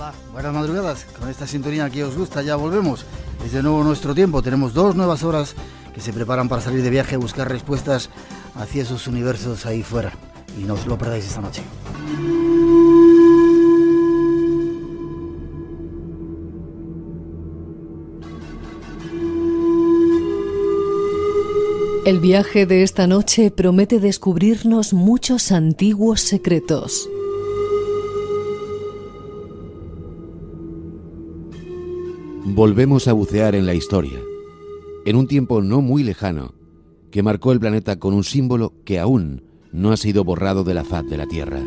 Hola, buenas madrugadas. Con esta sintonía que os gusta ya volvemos. Es de nuevo nuestro tiempo. Tenemos 2 nuevas horas que se preparan para salir de viaje a buscar respuestas hacia esos universos ahí fuera. Y no os lo perdáis esta noche. El viaje de esta noche promete descubrirnos muchos antiguos secretos. Volvemos a bucear en la historia, en un tiempo no muy lejano, que marcó el planeta con un símbolo que aún no ha sido borrado de la faz de la Tierra.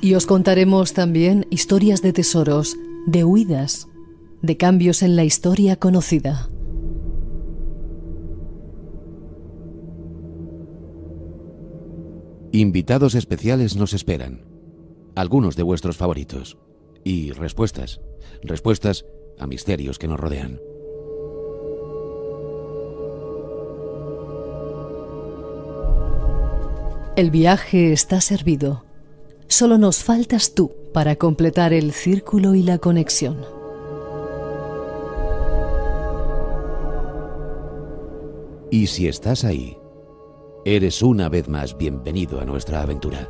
Y os contaremos también historias de tesoros, de huidas, de cambios en la historia conocida. Invitados especiales nos esperan, algunos de vuestros favoritos, y respuestas a misterios que nos rodean. El viaje está servido. Solo nos faltas tú para completar el círculo y la conexión. Y si estás ahí, eres una vez más bienvenido a nuestra aventura.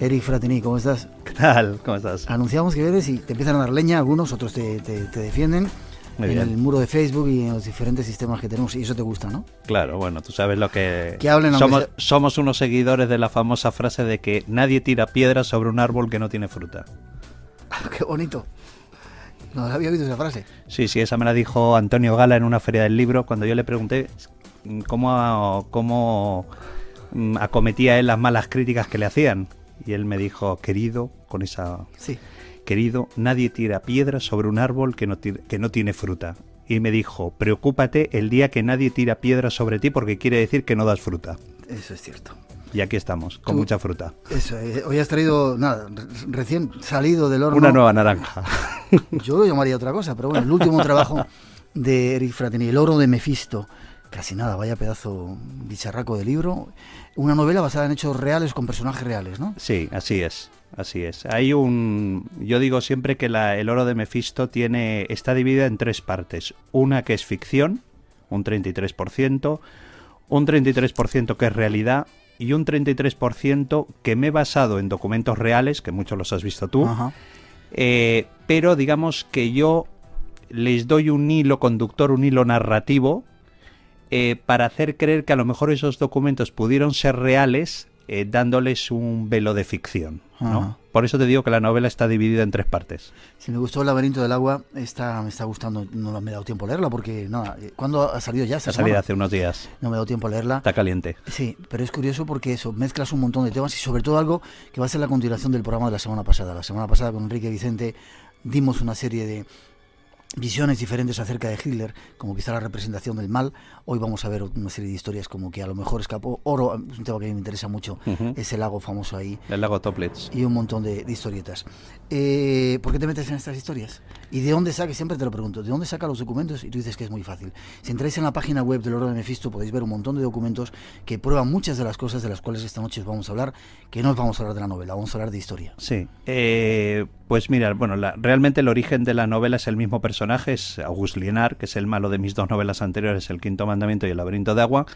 Eric Fratini, ¿cómo estás? ¿Qué tal? ¿Cómo estás? Anunciamos que vienes y te empiezan a dar leña, algunos, otros te defienden. Muy en bien. el muro de Facebook y en los diferentes sistemas que tenemos, y eso te gusta, ¿no? Claro, bueno, tú sabes lo que hablen, somos unos seguidores de la famosa frase de que nadie tira piedras sobre un árbol que no tiene fruta. ¡Qué bonito! No había oído esa frase. Sí, esa me la dijo Antonio Gala en una feria del libro cuando yo le pregunté cómo acometía él las malas críticas que le hacían. Y él me dijo, querido, con esa... Sí. Querido, nadie tira piedras sobre un árbol que no tiene fruta. Y me dijo, preocúpate el día que nadie tira piedras sobre ti porque quiere decir que no das fruta. Eso es cierto. Y aquí estamos, con mucha fruta. Eso, hoy has traído, nada, recién salido del horno. Una nueva naranja. Yo lo llamaría otra cosa, pero bueno, el último trabajo de Eric Fratini, El oro de Mefisto. Casi nada, vaya pedazo bicharraco de libro. Una novela basada en hechos reales con personajes reales, ¿no? Sí, así es. Yo digo siempre que el oro de Mefisto está dividida en 3 partes. Una que es ficción, un 33%, un 33% que es realidad y un 33% que me he basado en documentos reales, que muchos los has visto tú. Ajá. Pero digamos que yo les doy un hilo conductor, un hilo narrativo, para hacer creer que a lo mejor esos documentos pudieron ser reales, dándoles un velo de ficción, ¿no? Ajá. Por eso te digo que la novela está dividida en 3 partes. Si me gustó El laberinto del agua, me está gustando. No me he dado tiempo a leerla porque, nada, ¿cuándo ha salido ya? Ha salido hace unos días. No me he dado tiempo a leerla. Está caliente. Sí, pero es curioso porque eso, mezclas un montón de temas y sobre todo algo que va a ser la continuación del programa de la semana pasada. La semana pasada con Enrique Vicente dimos una serie de visiones diferentes acerca de Hitler, como quizá la representación del mal. Hoy vamos a ver una serie de historias como que a lo mejor escapó oro, es un tema que a mí me interesa mucho, ese lago famoso ahí. El lago Toplitz. Y un montón de historietas. ¿Por qué te metes en estas historias? ¿Y de dónde saca? Siempre te lo pregunto, ¿de dónde saca los documentos? Y tú dices que es muy fácil. Si entráis en la página web del Oro de Mefisto podéis ver un montón de documentos que prueban muchas de las cosas de las cuales esta noche os vamos a hablar, que no os vamos a hablar de la novela, vamos a hablar de historia. Sí, pues mira, bueno, realmente el origen de la novela es el mismo personaje, es Auguste Lienard, que es el malo de mis 2 novelas anteriores, El Quinto Mandamiento y El Laberinto de Agua.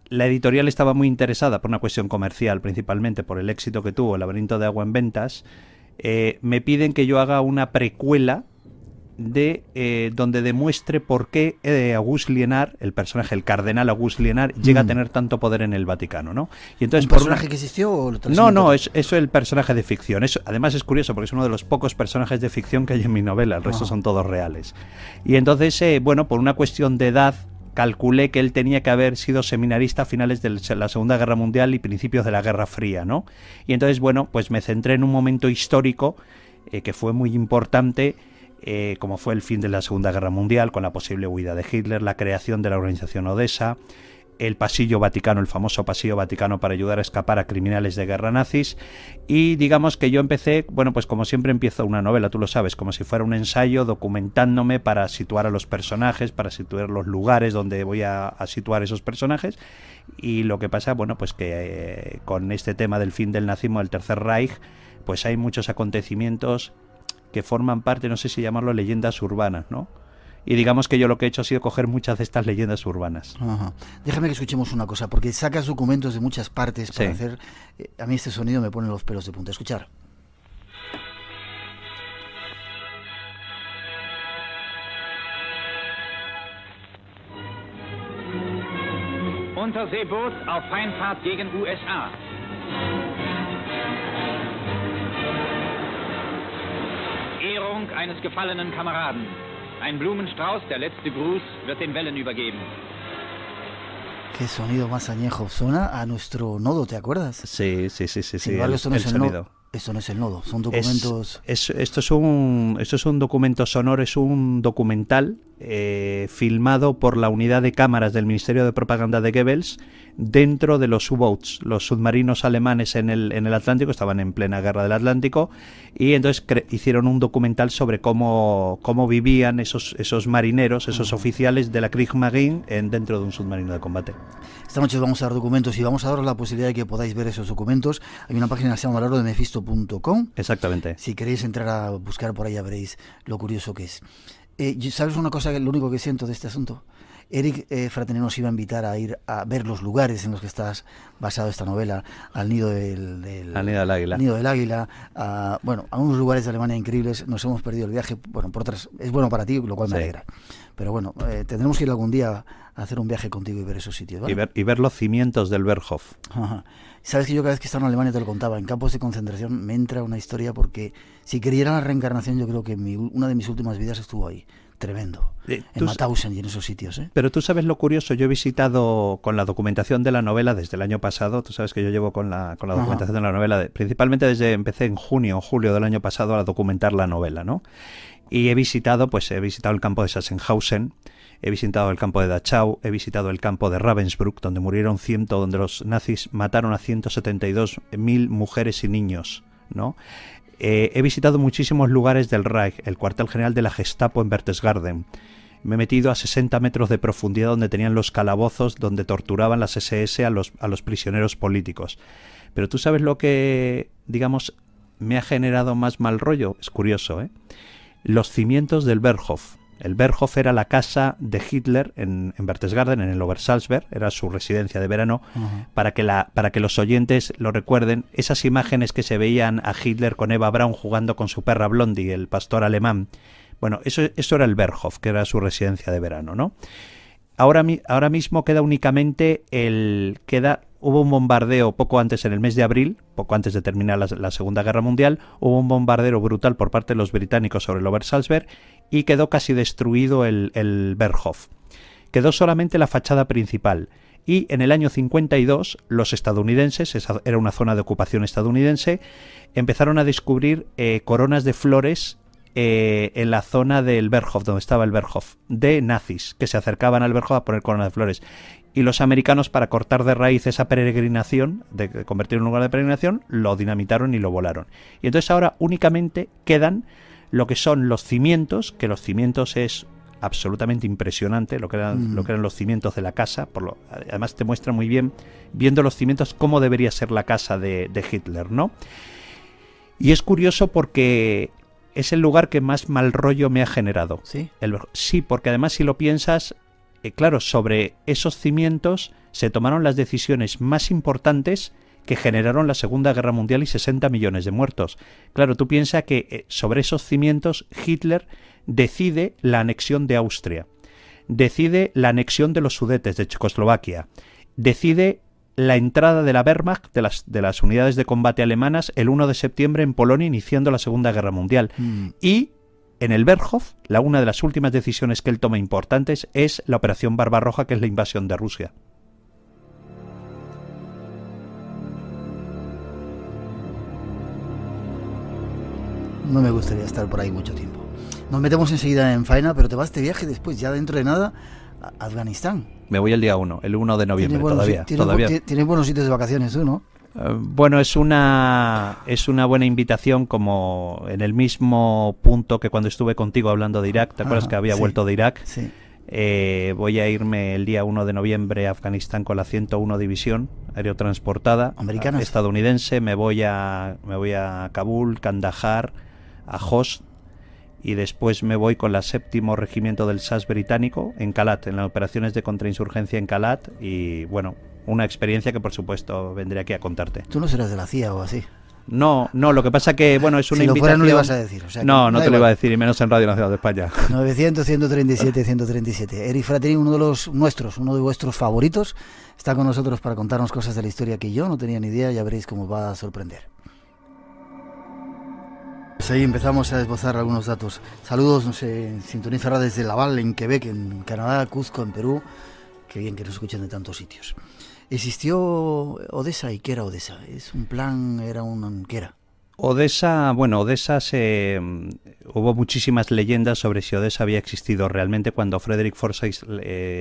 La editorial estaba muy interesada por una cuestión comercial, principalmente por el éxito que tuvo El Laberinto de Agua en ventas. Me piden que yo haga una precuela donde demuestre por qué Auguste Lienard, el personaje, el cardenal Auguste Lienard, llega a tener tanto poder en el Vaticano, ¿no? Y entonces, ¿Un personaje que existió o lo No, eso es el personaje de ficción. Además es curioso porque es uno de los pocos personajes de ficción que hay en mi novela, el resto son todos reales. Y entonces, bueno, por una cuestión de edad, calculé que él tenía que haber sido seminarista a finales de la Segunda Guerra Mundial y principios de la Guerra Fría, ¿no? Y entonces, bueno, pues me centré en un momento histórico que fue muy importante, como fue el fin de la Segunda Guerra Mundial, con la posible huida de Hitler, la creación de la organización Odessa, el pasillo Vaticano, el famoso pasillo Vaticano para ayudar a escapar a criminales de guerra nazis. Y digamos que yo empecé, bueno, pues como siempre empiezo una novela, tú lo sabes, como si fuera un ensayo, documentándome para situar a los personajes, para situar los lugares donde voy a situar esos personajes. Y lo que pasa, bueno, pues que con este tema del fin del nazismo, del Tercer Reich, pues hay muchos acontecimientos que forman parte, no sé si llamarlo leyendas urbanas, ¿no? Y digamos que yo lo que he hecho ha sido coger muchas de estas leyendas urbanas. Ajá. Déjame que escuchemos una cosa, porque sacas documentos de muchas partes para hacer... a mí este sonido me pone los pelos de punta. Escuchar. Unterseeboot auf Heimfahrt gegen USA. Ehrung eines gefallenen Kameraden. Ein Blumenstrauß, der letzte Gruß, wird den Wellen übergeben. Qué sonido más añejo. Suena a nuestro nodo, ¿te acuerdas? Sí. Sin embargo, esto no es el sonido. Esto no es el nodo, son documentos... Esto es un documento sonoro, es un documental filmado por la unidad de cámaras del Ministerio de Propaganda de Goebbels dentro de los U-Boats, los submarinos alemanes en el Atlántico, estaban en plena guerra del Atlántico, y entonces hicieron un documental sobre cómo vivían esos marineros, esos oficiales de la Kriegsmarine dentro de un submarino de combate. Esta noche vamos a dar documentos y vamos a daros la posibilidad de que podáis ver esos documentos. Hay una página que se llama valorodemefisto.com. Exactamente. Si queréis entrar a buscar por ahí, ya veréis lo curioso que es. ¿Sabes una cosa, lo único que siento de este asunto? Eric Fratelli nos iba a invitar a ir a ver los lugares en los que estás basado esta novela, al nido del Águila. Nido del Águila, a unos lugares de Alemania increíbles. Nos hemos perdido el viaje, bueno, por otras, es bueno para ti, lo cual me alegra. Pero bueno, tendremos que ir algún día a hacer un viaje contigo y ver esos sitios, ¿vale? Y ver los cimientos del Berghof. Ajá. Sabes que yo cada vez que estaba en Alemania, te lo contaba, en campos de concentración me entra una historia, porque si creyera en la reencarnación, yo creo que una de mis últimas vidas estuvo ahí. Tremendo. En Mauthausen y en esos sitios, ¿eh? Pero tú sabes lo curioso, yo he visitado con la documentación de la novela desde el año pasado, tú sabes que yo llevo con la documentación de la novela, principalmente empecé en junio o julio del año pasado a documentar la novela, ¿no? Y he visitado el campo de Sachsenhausen, he visitado el campo de Dachau, he visitado el campo de Ravensbrück, donde murieron donde los nazis mataron a 172.000 mujeres y niños, ¿no? He visitado muchísimos lugares del Reich, el cuartel general de la Gestapo en Berchtesgaden. Me he metido a 60 metros de profundidad donde tenían los calabozos donde torturaban las SS a los prisioneros políticos. Pero tú sabes lo que, digamos, me ha generado más mal rollo. Es curioso, ¿eh? Los cimientos del Berghof. El Berghof era la casa de Hitler en Berchtesgaden, en el Obersalzberg, era su residencia de verano. Para que los oyentes lo recuerden, esas imágenes que se veían a Hitler con Eva Braun jugando con su perra Blondie, el pastor alemán. Bueno, eso era el Berghof, que era su residencia de verano, ¿no? Ahora mismo queda únicamente hubo un bombardeo poco antes, en el mes de abril, poco antes de terminar la Segunda Guerra Mundial, hubo un bombardeo brutal por parte de los británicos sobre el Obersalzberg y quedó casi destruido el Berghof. Quedó solamente la fachada principal. Y en el año 52 los estadounidenses, esa era una zona de ocupación estadounidense, empezaron a descubrir coronas de flores en la zona del Berghof, donde estaba el Berghof, de nazis que se acercaban al Berghof a poner coronas de flores. Y los americanos, para cortar de raíz esa peregrinación, de convertirlo en un lugar de peregrinación, lo dinamitaron y lo volaron. Y entonces ahora únicamente quedan lo que son los cimientos, que los cimientos es absolutamente impresionante, lo que eran los cimientos de la casa. Además te muestra muy bien, viendo los cimientos, cómo debería ser la casa de Hitler, ¿no? Y es curioso porque es el lugar que más mal rollo me ha generado. ¿Sí? Sí, porque además si lo piensas, claro, sobre esos cimientos se tomaron las decisiones más importantes que generaron la Segunda Guerra Mundial y 60 millones de muertos. Claro, tú piensas que sobre esos cimientos Hitler decide la anexión de Austria, decide la anexión de los Sudetes, de Checoslovaquia, decide la entrada de la Wehrmacht, de las unidades de combate alemanas, el 1 de septiembre en Polonia, iniciando la Segunda Guerra Mundial. Y en el Berghof, una de las últimas decisiones que él toma importantes es la Operación Barbarroja, que es la invasión de Rusia. No me gustaría estar por ahí mucho tiempo. Nos metemos enseguida en faena, pero te vas de viaje después, ya dentro de nada, a Afganistán. Me voy el día 1, el 1 de noviembre, todavía. Tienes buenos sitios de vacaciones tú, ¿no? Bueno, es una buena invitación, como en el mismo punto que cuando estuve contigo hablando de Irak. ¿Te acuerdas que había vuelto de Irak? Sí. Voy a irme el día 1 de noviembre a Afganistán con la 101 División Aerotransportada ¿Americanas? Estadounidense. Me voy a Kabul, Kandahar, a Host, y después me voy con la 7º Regimiento del SAS británico en Kalat, en las operaciones de contrainsurgencia en Kalat. Y bueno, una experiencia que por supuesto vendré aquí a contarte. Tú no serás de la CIA o así. No, lo que pasa que, bueno, es una si lo invitación... fuera no le ibas a decir. O sea, no te lo iba a decir, y menos en Radio Nacional de España. 900-137-137. Eric Frattini, uno de los nuestros, uno de vuestros favoritos, está con nosotros para contarnos cosas de la historia que yo no tenía ni idea. Ya veréis cómo va a sorprender. Pues ahí empezamos a esbozar algunos datos. Saludos, no sé, sintoniza ahora desde Laval, en Quebec, en Canadá, Cuzco, en Perú. Qué bien que nos escuchen de tantos sitios. ¿Existió Odessa? ¿Y qué era Odessa? ¿Es un plan? ¿Qué era? Odessa, hubo muchísimas leyendas sobre si Odessa había existido realmente. Cuando Frederick Forsyth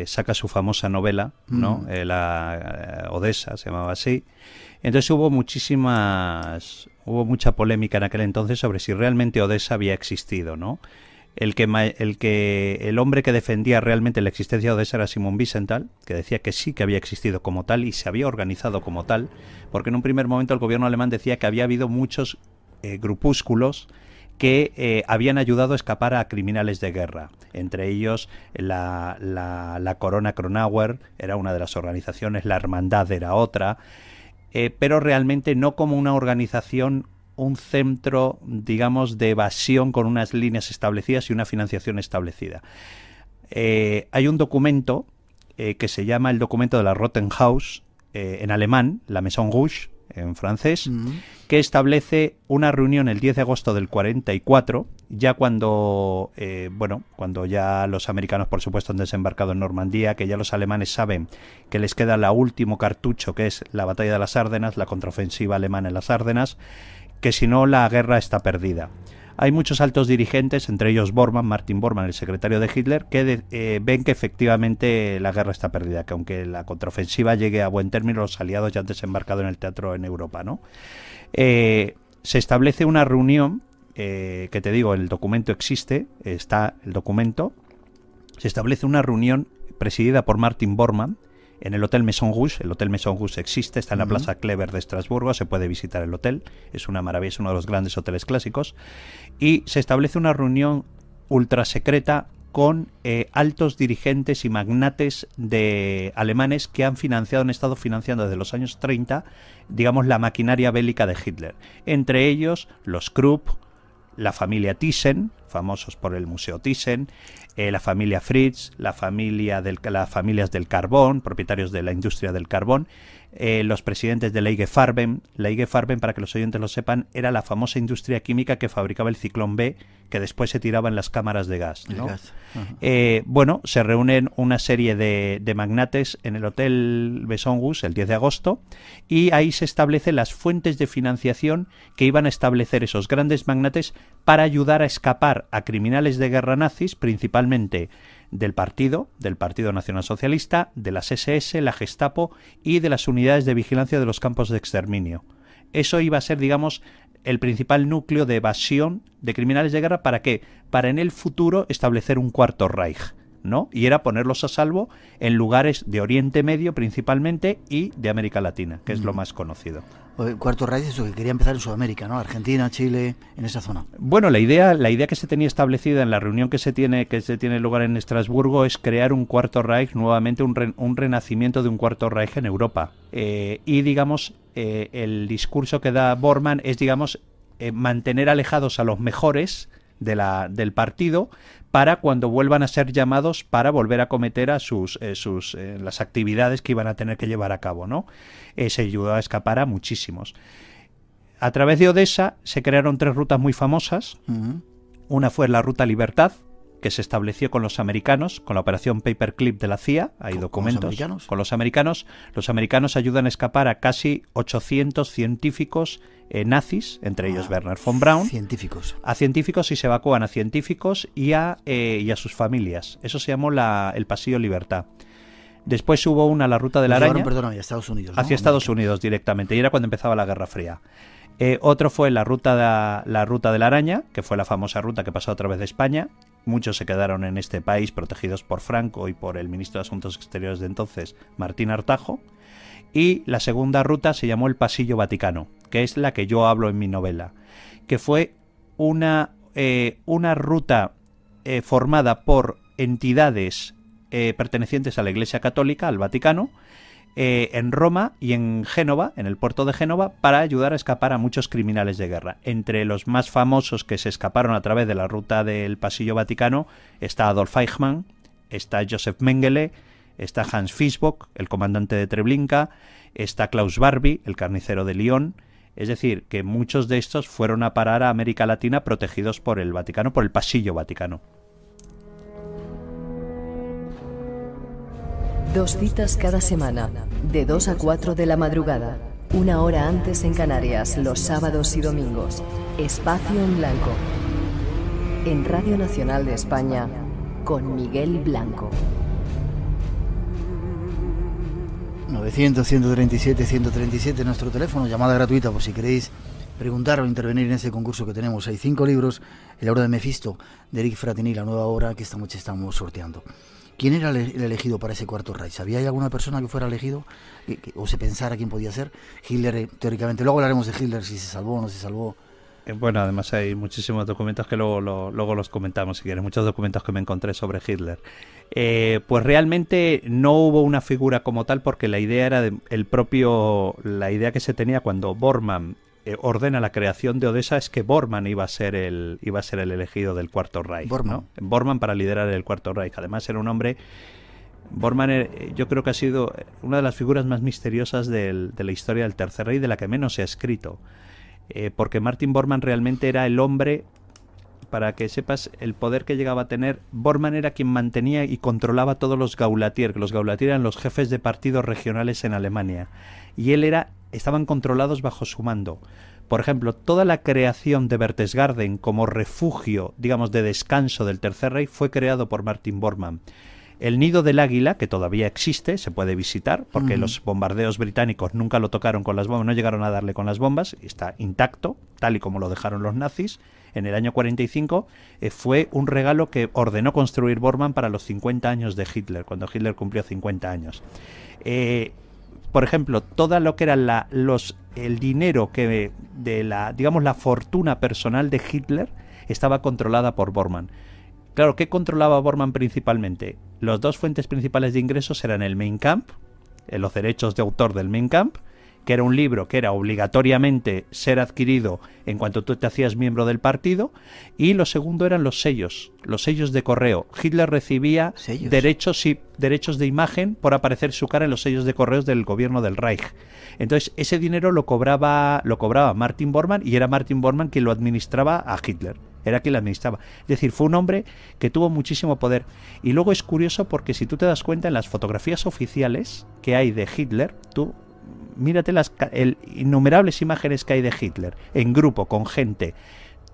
saca su famosa novela, ¿no? La Odessa se llamaba así. Entonces hubo mucha polémica en aquel entonces sobre si realmente Odessa había existido, ¿no? El hombre que defendía realmente la existencia de Odessa era Simon Wiesenthal, que decía que sí que había existido como tal y se había organizado como tal, porque en un primer momento el gobierno alemán decía que había habido muchos grupúsculos que habían ayudado a escapar a criminales de guerra. Entre ellos la Corona Kronauer era una de las organizaciones, la Hermandad era otra, pero realmente no como una organización, un centro, digamos, de evasión con unas líneas establecidas y una financiación establecida. Hay un documento que se llama el documento de la Roten Haus, en alemán, la Maison Rouge, en francés, que establece una reunión el 10 de agosto del 44, ya cuando ya los americanos, por supuesto, han desembarcado en Normandía, que ya los alemanes saben que les queda el último cartucho, que es la batalla de las Ardenas, la contraofensiva alemana en las Ardenas, que si no la guerra está perdida. Hay muchos altos dirigentes, entre ellos Martin Bormann, el secretario de Hitler, que ven que efectivamente la guerra está perdida, que aunque la contraofensiva llegue a buen término, los aliados ya han desembarcado en el teatro en Europa, ¿no? Se establece una reunión, que te digo, el documento existe, está el documento, se establece una reunión presidida por Martin Bormann, en el Hotel Maison Rouge. El Hotel Maison Rouge existe, está en la Plaza Clever de Estrasburgo, se puede visitar el hotel, es una maravilla, es uno de los grandes hoteles clásicos, y se establece una reunión ultra secreta con altos dirigentes y magnates de alemanes que han estado financiando desde los años 30, digamos, la maquinaria bélica de Hitler. Entre ellos, los Krupp, la familia Thyssen, famosos por el Museo Thyssen, la familia Fritz, las familias del carbón, propietarios de la industria del carbón, los presidentes de la IG Farben. La IG Farben, para que los oyentes lo sepan, era la famosa industria química que fabricaba el Ciclón B, que después se tiraba en las cámaras de gas, ¿no? Se reúnen una serie de magnates en el Hotel Maison Rouge el 10 de agosto, y ahí se establecen las fuentes de financiación que iban a establecer esos grandes magnates para ayudar a escapar a criminales de guerra nazis, principalmente del Partido Nacional Socialista, de las SS, la Gestapo y de las unidades de vigilancia de los campos de exterminio. Eso iba a ser, digamos, el principal núcleo de evasión de criminales de guerra. ¿Para qué? Para en el futuro establecer un cuarto Reich, ¿no? Y era ponerlos a salvo en lugares de Oriente Medio principalmente y de América Latina, que es lo más conocido. El cuarto Reich es eso, que quería empezar en Sudamérica, ¿no? Argentina, Chile, en esa zona. Bueno, la idea que se tenía establecida en la reunión que se tiene lugar en Estrasburgo es crear un cuarto Reich, nuevamente un renacimiento de un cuarto Reich en Europa. Y digamos, el discurso que da Bormann es, digamos, mantener alejados a los mejores del partido para cuando vuelvan a ser llamados para volver a cometer a las actividades que iban a tener que llevar a cabo, ¿no? Se ayudó a escapar a muchísimos. A través de Odessa se crearon 3 rutas muy famosas. Una fue la Ruta Libertad, que se estableció con los americanos, con la operación Paperclip de la CIA. Hay documentos. ¿Con los americanos? Los americanos ayudan a escapar a casi 800 científicos nazis, entre ellos Werner von Braun. A científicos, y se evacúan a científicos y a sus familias. Eso se llamó el Pasillo Libertad. Después hubo una, la ruta de la araña, perdóname, a Estados Unidos, ¿no? hacia Estados Unidos directamente, y era cuando empezaba la Guerra Fría. Otro fue la ruta de la araña, que fue la famosa ruta que pasó a través de España. Muchos se quedaron en este país protegidos por Franco y por el ministro de Asuntos Exteriores de entonces, Martín Artajo. Y la segunda ruta se llamó el Pasillo Vaticano, que es la que yo hablo en mi novela, que fue una ruta formada por entidades pertenecientes a la Iglesia Católica, al Vaticano, en Roma y en Génova, en el puerto de Génova, para ayudar a escapar a muchos criminales de guerra. Entre los más famosos que se escaparon a través de la ruta del Pasillo Vaticano está Adolf Eichmann, está Joseph Mengele, está Hans Fischbock, el comandante de Treblinka, está Klaus Barbie, el carnicero de Lyon. Es decir, que muchos de estos fueron a parar a América Latina protegidos por el Vaticano, por el Pasillo Vaticano. 2 citas cada semana, de 2 a 4 de la madrugada, 1 hora antes en Canarias, los sábados y domingos. Espacio en Blanco. En Radio Nacional de España, con Miguel Blanco. 900-137-137, nuestro teléfono, llamada gratuita por si queréis preguntar o intervenir en ese concurso que tenemos. Hay 5 libros, El Oro de Mefisto, de Eric Fratini, la nueva obra que esta noche estamos sorteando. ¿Quién era el elegido para ese Cuarto Reich? ¿Había alguna persona que fuera elegido? ¿O se pensara quién podía ser? Hitler, teóricamente. Luego hablaremos de Hitler, si se salvó o no se salvó. Bueno, además hay muchísimos documentos que luego los comentamos, si quieres. Muchos documentos que me encontré sobre Hitler. Pues realmente no hubo una figura como tal, porque la idea era la idea que se tenía cuando Bormann ordena la creación de Odessa es que Bormann iba a ser el elegido del Cuarto Reich, ¿no? Bormann para liderar el Cuarto Reich. Además era un hombre... Bormann yo creo que ha sido una de las figuras más misteriosas de la historia del Tercer Reich, de la que menos se ha escrito. Porque Martin Bormann realmente era el hombre, para que sepas el poder que llegaba a tener. Bormann era quien mantenía y controlaba todos los Gaulatier, que los Gaulatier eran los jefes de partidos regionales en Alemania, y estaban controlados bajo su mando. Por ejemplo, toda la creación de Berchtesgaden como refugio, digamos, de descanso del Tercer Reich fue creado por Martin Bormann. El Nido del Águila, que todavía existe, se puede visitar, porque los bombardeos británicos nunca lo tocaron con las bombas, no llegaron a darle con las bombas, está intacto, tal y como lo dejaron los nazis. En el año 45 fue un regalo que ordenó construir Bormann para los 50 años de Hitler, cuando Hitler cumplió 50 años. Por ejemplo, todo lo que era el dinero digamos, la fortuna personal de Hitler estaba controlada por Bormann. Claro, ¿qué controlaba Bormann principalmente? Las 2 fuentes principales de ingresos eran el Mein Kampf, los derechos de autor del Mein Kampf, que era un libro que era obligatoriamente ser adquirido en cuanto tú te hacías miembro del partido, y lo segundo eran los sellos de correo. Hitler recibía derechos de imagen por aparecer su cara en los sellos de correos del gobierno del Reich. Entonces ese dinero lo cobraba Martin Bormann, y era Martin Bormann quien lo administraba a Hitler. Era quien lo administraba. Es decir, fue un hombre que tuvo muchísimo poder. Y luego es curioso porque si tú te das cuenta en las fotografías oficiales que hay de Hitler, tú mírate las innumerables imágenes que hay de Hitler en grupo, con gente.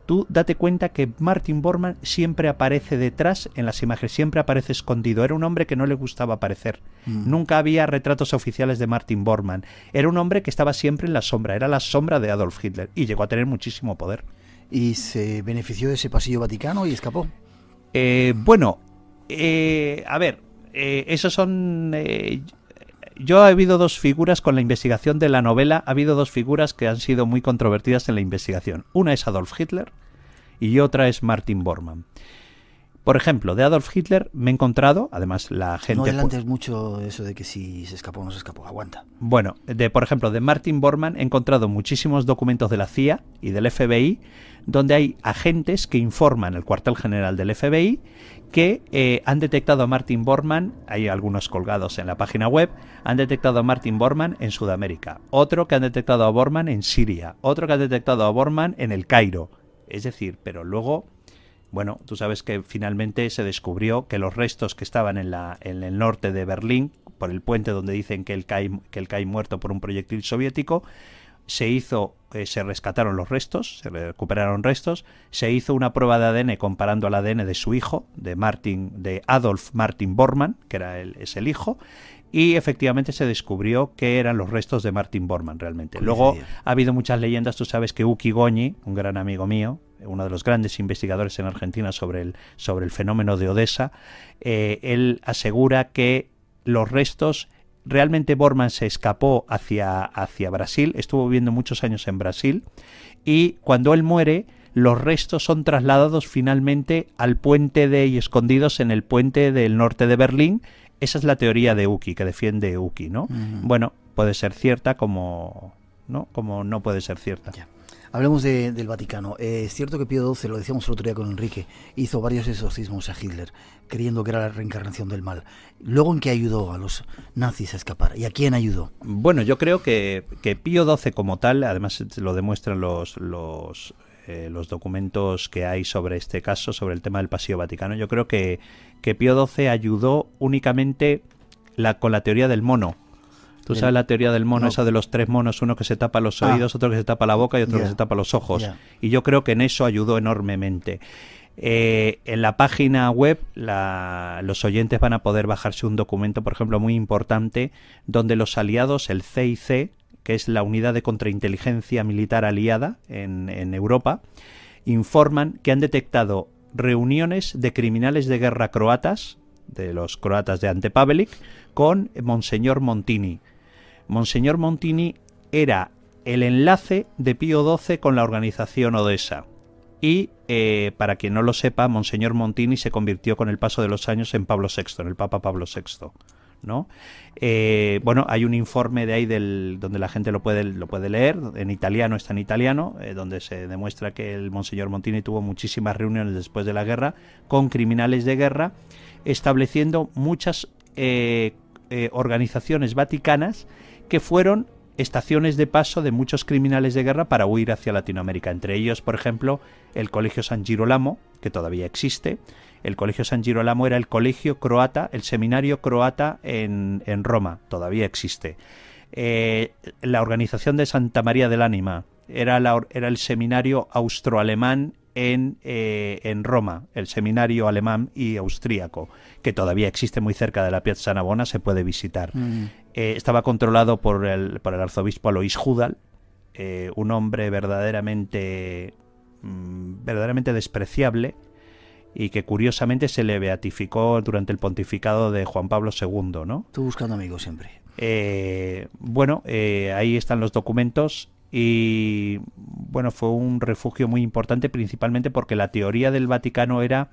Tú date cuenta que Martin Bormann siempre aparece detrás en las imágenes, siempre aparece escondido. Era un hombre que no le gustaba aparecer. Nunca había retratos oficiales de Martin Bormann. Era un hombre que estaba siempre en la sombra, era la sombra de Adolf Hitler, y llegó a tener muchísimo poder. ¿Y se benefició de ese Pasillo Vaticano y escapó? Esos son... Yo ha habido 2 figuras con la investigación de la novela, ha habido 2 figuras que han sido muy controvertidas en la investigación. Una es Adolf Hitler y otra es Martin Bormann. Por ejemplo, de Adolf Hitler me he encontrado, además la gente... No adelantes mucho eso de que si se escapó o no se escapó, aguanta. Bueno, por ejemplo, de Martin Bormann he encontrado muchísimos documentos de la CIA y del FBI, donde hay agentes que informan al cuartel general del FBI que han detectado a Martin Bormann, hay algunos colgados en la página web, han detectado a Martin Bormann en Sudamérica, otro que han detectado a Bormann en Siria, otro que han detectado a Bormann en el Cairo. Es decir, pero luego... Bueno, tú sabes que finalmente se descubrió que los restos que estaban en el norte de Berlín, por el puente donde dicen que él cae muerto por un proyectil soviético, se rescataron los restos, se recuperaron restos, se hizo una prueba de ADN comparando al ADN de su hijo, de Adolf Martin Bormann, que es el hijo, y efectivamente se descubrió que eran los restos de Martin Bormann realmente. Luego ha habido muchas leyendas. Tú sabes que Uki Goñi, un gran amigo mío, uno de los grandes investigadores en Argentina sobre el fenómeno de Odessa, él asegura que los restos, realmente Bormann se escapó hacia Brasil, estuvo viviendo muchos años en Brasil, y cuando él muere, los restos son trasladados finalmente al puente y escondidos en el puente del norte de Berlín. Esa es la teoría de Uki, que defiende Uki, ¿no? Bueno, puede ser cierta como no puede ser cierta. Ya. Hablemos del Vaticano. Es cierto que Pío XII, lo decíamos el otro día con Enrique, hizo varios exorcismos a Hitler, creyendo que era la reencarnación del mal. Luego, ¿en qué ayudó a los nazis a escapar? ¿Y a quién ayudó? Bueno, yo creo que Pío XII como tal, además lo demuestran los documentos que hay sobre este caso, sobre el tema del Pasillo Vaticano. Yo creo que Pío XII ayudó únicamente con la teoría del mono. ¿Tú sabes la teoría del mono, esa de los 3 monos, uno que se tapa los oídos, otro que se tapa la boca y otro que se tapa los ojos? Y yo creo que en eso ayudó enormemente. En la página web los oyentes van a poder bajarse un documento, por ejemplo, muy importante, donde los aliados, el CIC, que es la unidad de contrainteligencia militar aliada en Europa, informan que han detectado reuniones de criminales de guerra croatas, de los croatas de Ante Pavelic, con Monseñor Montini. Monseñor Montini era el enlace de Pío XII con la organización Odessa. Y, para quien no lo sepa, Monseñor Montini se convirtió con el paso de los años en Pablo VI, en el Papa Pablo VI, ¿no? Bueno, hay un informe de ahí donde la gente lo puede leer, en italiano, está en italiano, donde se demuestra que el Monseñor Montini tuvo muchísimas reuniones después de la guerra con criminales de guerra, estableciendo muchas organizaciones vaticanas que fueron estaciones de paso de muchos criminales de guerra para huir hacia Latinoamérica. Entre ellos, por ejemplo, el Colegio San Girolamo, que todavía existe. El Colegio San Girolamo era el colegio croata, el seminario croata en Roma, todavía existe. La organización de Santa María del Ánima era el seminario austroalemán en Roma, el seminario alemán y austríaco, que todavía existe muy cerca de la Piazza Navona, se puede visitar. Estaba controlado por el arzobispo Alois Hudal, un hombre verdaderamente despreciable, y que curiosamente se le beatificó durante el pontificado de Juan Pablo II, ¿no? Estoy buscando amigos siempre. Bueno, ahí están los documentos. Y bueno, fue un refugio muy importante, principalmente porque la teoría del Vaticano era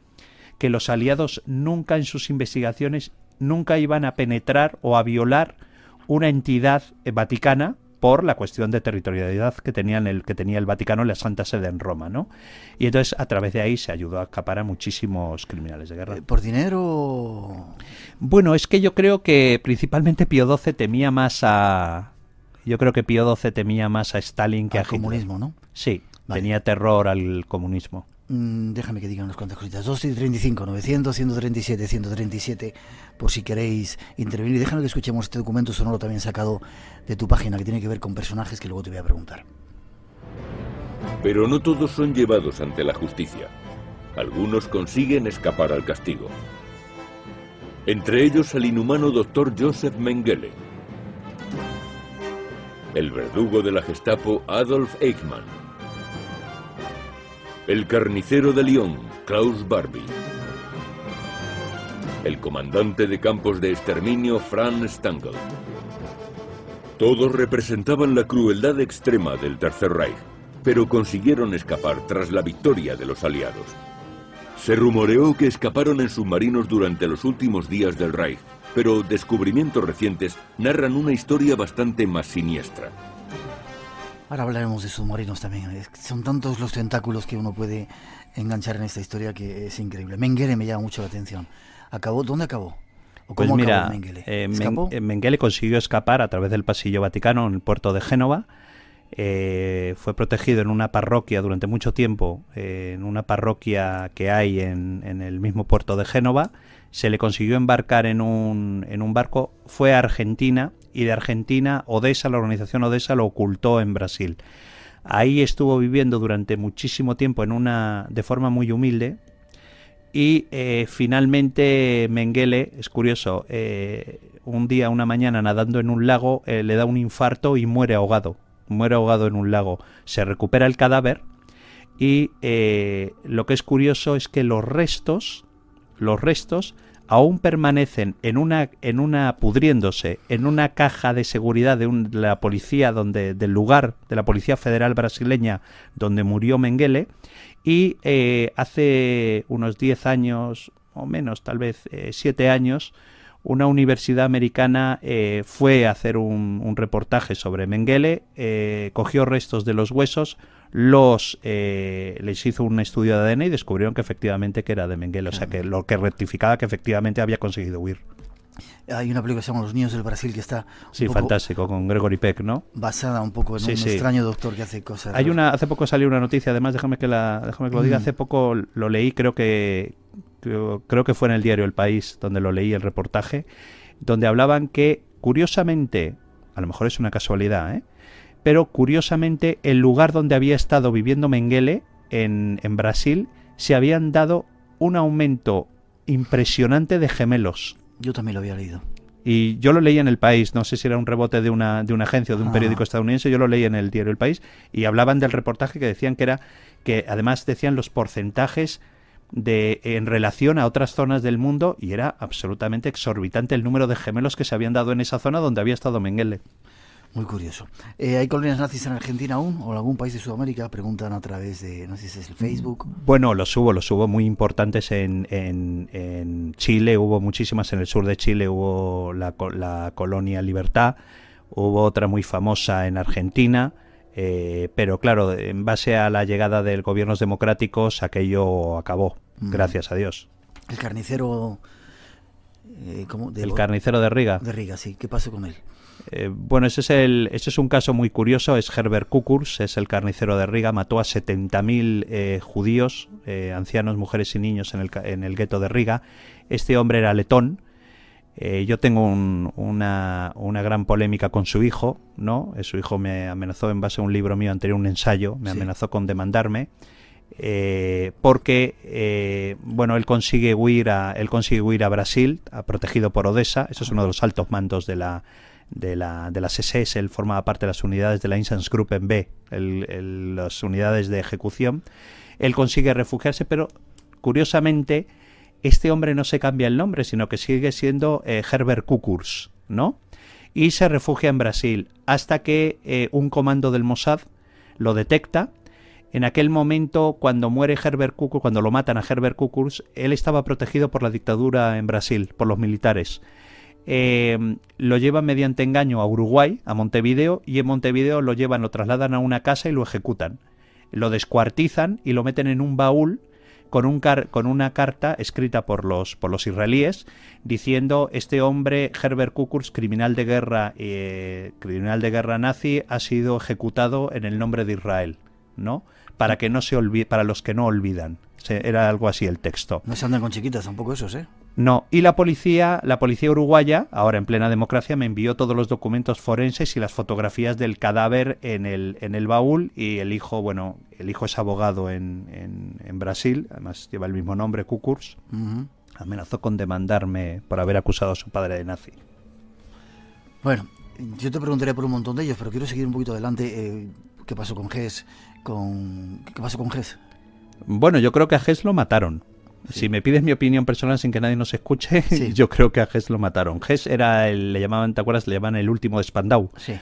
que los aliados nunca en sus investigaciones nunca iban a penetrar o a violar una entidad vaticana por la cuestión de territorialidad que tenía el Vaticano en la Santa Sede en Roma, ¿no? Y entonces a través de ahí se ayudó a escapar a muchísimos criminales de guerra. ¿Por dinero? Bueno, es que yo creo que principalmente Pío XII temía más a Stalin que a Hitler. Comunismo, ¿no? Sí, vale. Tenía terror al comunismo. Déjame que diga unas cuantas cositas. 235, 900, 137, 137, por si queréis intervenir. Déjame que escuchemos este documento sonoro también sacado de tu página, que tiene que ver con personajes que luego te voy a preguntar. Pero no todos son llevados ante la justicia. Algunos consiguen escapar al castigo. Entre ellos el inhumano doctor Joseph Mengele, el verdugo de la Gestapo Adolf Eichmann, el carnicero de Lyon Klaus Barbie, el comandante de campos de exterminio Franz Stangl. Todos representaban la crueldad extrema del Tercer Reich, pero consiguieron escapar tras la victoria de los aliados. Se rumoreó que escaparon en submarinos durante los últimos días del Reich, pero descubrimientos recientes narran una historia bastante más siniestra. Ahora hablaremos de submarinos también. Son tantos los tentáculos que uno puede enganchar en esta historia que es increíble. Mengele me llama mucho la atención. ¿Dónde acabó? ¿O cómo pues mira, acabó Mengele? Mengele consiguió escapar a través del Pasillo Vaticano en el puerto de Génova. Fue protegido en una parroquia durante mucho tiempo, en una parroquia que hay en el mismo puerto de Génova. Se le consiguió embarcar en un barco, fue a Argentina, y de Argentina Odessa, la organización Odessa, lo ocultó en Brasil. Ahí estuvo viviendo durante muchísimo tiempo de forma muy humilde, Y finalmente Mengele, es curioso, un día, una mañana, nadando en un lago, le da un infarto y muere ahogado en un lago. Se recupera el cadáver y lo que es curioso es que los restos aún permanecen pudriéndose en una caja de seguridad de la policía, del lugar de la Policía Federal brasileña donde murió Mengele. Y hace unos 10 años, o menos, tal vez 7 años, una universidad americana fue a hacer un reportaje sobre Mengele, cogió restos de los huesos, les hizo un estudio de ADN y descubrieron que efectivamente que era de Mengele, o sea, que lo que rectificaba que efectivamente había conseguido huir. Hay una película que se llama Los niños del Brasil que está fantástico, con Gregory Peck, ¿no? Basada un poco en un extraño doctor que hace cosas. Hace poco salió una noticia, además déjame que lo diga, hace poco lo leí, creo que fue en el diario El País donde lo leí, el reportaje, donde hablaban que curiosamente, a lo mejor es una casualidad, pero curiosamente el lugar donde había estado viviendo Mengele en Brasil se habían dado un aumento impresionante de gemelos. Yo también lo había leído. Y yo lo leí en El País, no sé si era un rebote de una agencia o de un periódico estadounidense, yo lo leí en el diario El País, y hablaban del reportaje que decían que además decían los porcentajes en relación a otras zonas del mundo, y era absolutamente exorbitante el número de gemelos que se habían dado en esa zona donde había estado Mengele. Muy curioso. ¿Hay colonias nazis en Argentina aún o en algún país de Sudamérica? Preguntan a través de, no sé si es el Facebook. Bueno, los hubo muy importantes en Chile, hubo muchísimas, en el sur de Chile hubo la colonia Libertad, hubo otra muy famosa en Argentina, pero claro, en base a la llegada de gobiernos democráticos aquello acabó, gracias a Dios. El carnicero... el carnicero de Riga. De Riga, sí. ¿Qué pasó con él? Bueno, ese es un caso muy curioso. Es Herbert Kukurs, es el carnicero de Riga. Mató a 70.000 judíos, ancianos, mujeres y niños en el gueto de Riga. Este hombre era letón. Yo tengo una gran polémica con su hijo, ¿no? Su hijo me amenazó en base a un libro mío anterior, un ensayo, me amenazó con demandarme. Porque bueno, él consigue huir a Brasil, protegido por Odessa. Eso es uno de los altos mandos de las SS. Él formaba parte de las unidades de la Einsatzgruppen B, las unidades de ejecución. Él consigue refugiarse, pero curiosamente este hombre no se cambia el nombre, sino que sigue siendo Herbert Kukurs, ¿no? Y se refugia en Brasil hasta que un comando del Mossad lo detecta. En aquel momento, cuando muere Herbert Kukurs, cuando lo matan a Herbert Kukurs, él estaba protegido por la dictadura en Brasil, por los militares. Lo llevan mediante engaño a Uruguay, a Montevideo, y en Montevideo lo trasladan a una casa y lo ejecutan. Lo descuartizan y lo meten en un baúl con una carta escrita por los israelíes diciendo: este hombre, Herbert Kukurs, criminal de guerra nazi, ha sido ejecutado en el nombre de Israel, ¿no? Para los que no olvidan. Era algo así el texto. No se andan con chiquitas tampoco esos, ¿eh? No, y la policía uruguaya, ahora en plena democracia, me envió todos los documentos forenses y las fotografías del cadáver en el baúl, y el hijo es abogado en Brasil, además lleva el mismo nombre, Kukurs. Amenazó con demandarme por haber acusado a su padre de nazi. Bueno, yo te preguntaré por un montón de ellos, pero quiero seguir un poquito adelante. ¿Qué pasó con Hess? ¿Qué pasó con Hess? Bueno, yo creo que a Hess lo mataron. Sí. Si me pides mi opinión personal sin que nadie nos escuche, yo creo que a Hess lo mataron. Hess era le llamaban, ¿te acuerdas? Le llamaban el último de Spandau. Sí.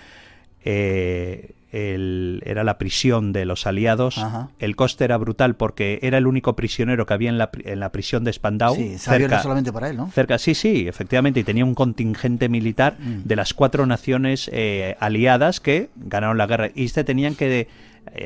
Era la prisión de los aliados. Ajá. El coste era brutal porque era el único prisionero que había en la prisión de Spandau. Sí, cerca, solamente para él, ¿no? Sí, efectivamente, y tenía un contingente militar de las 4 naciones aliadas que ganaron la guerra. Y tenían que...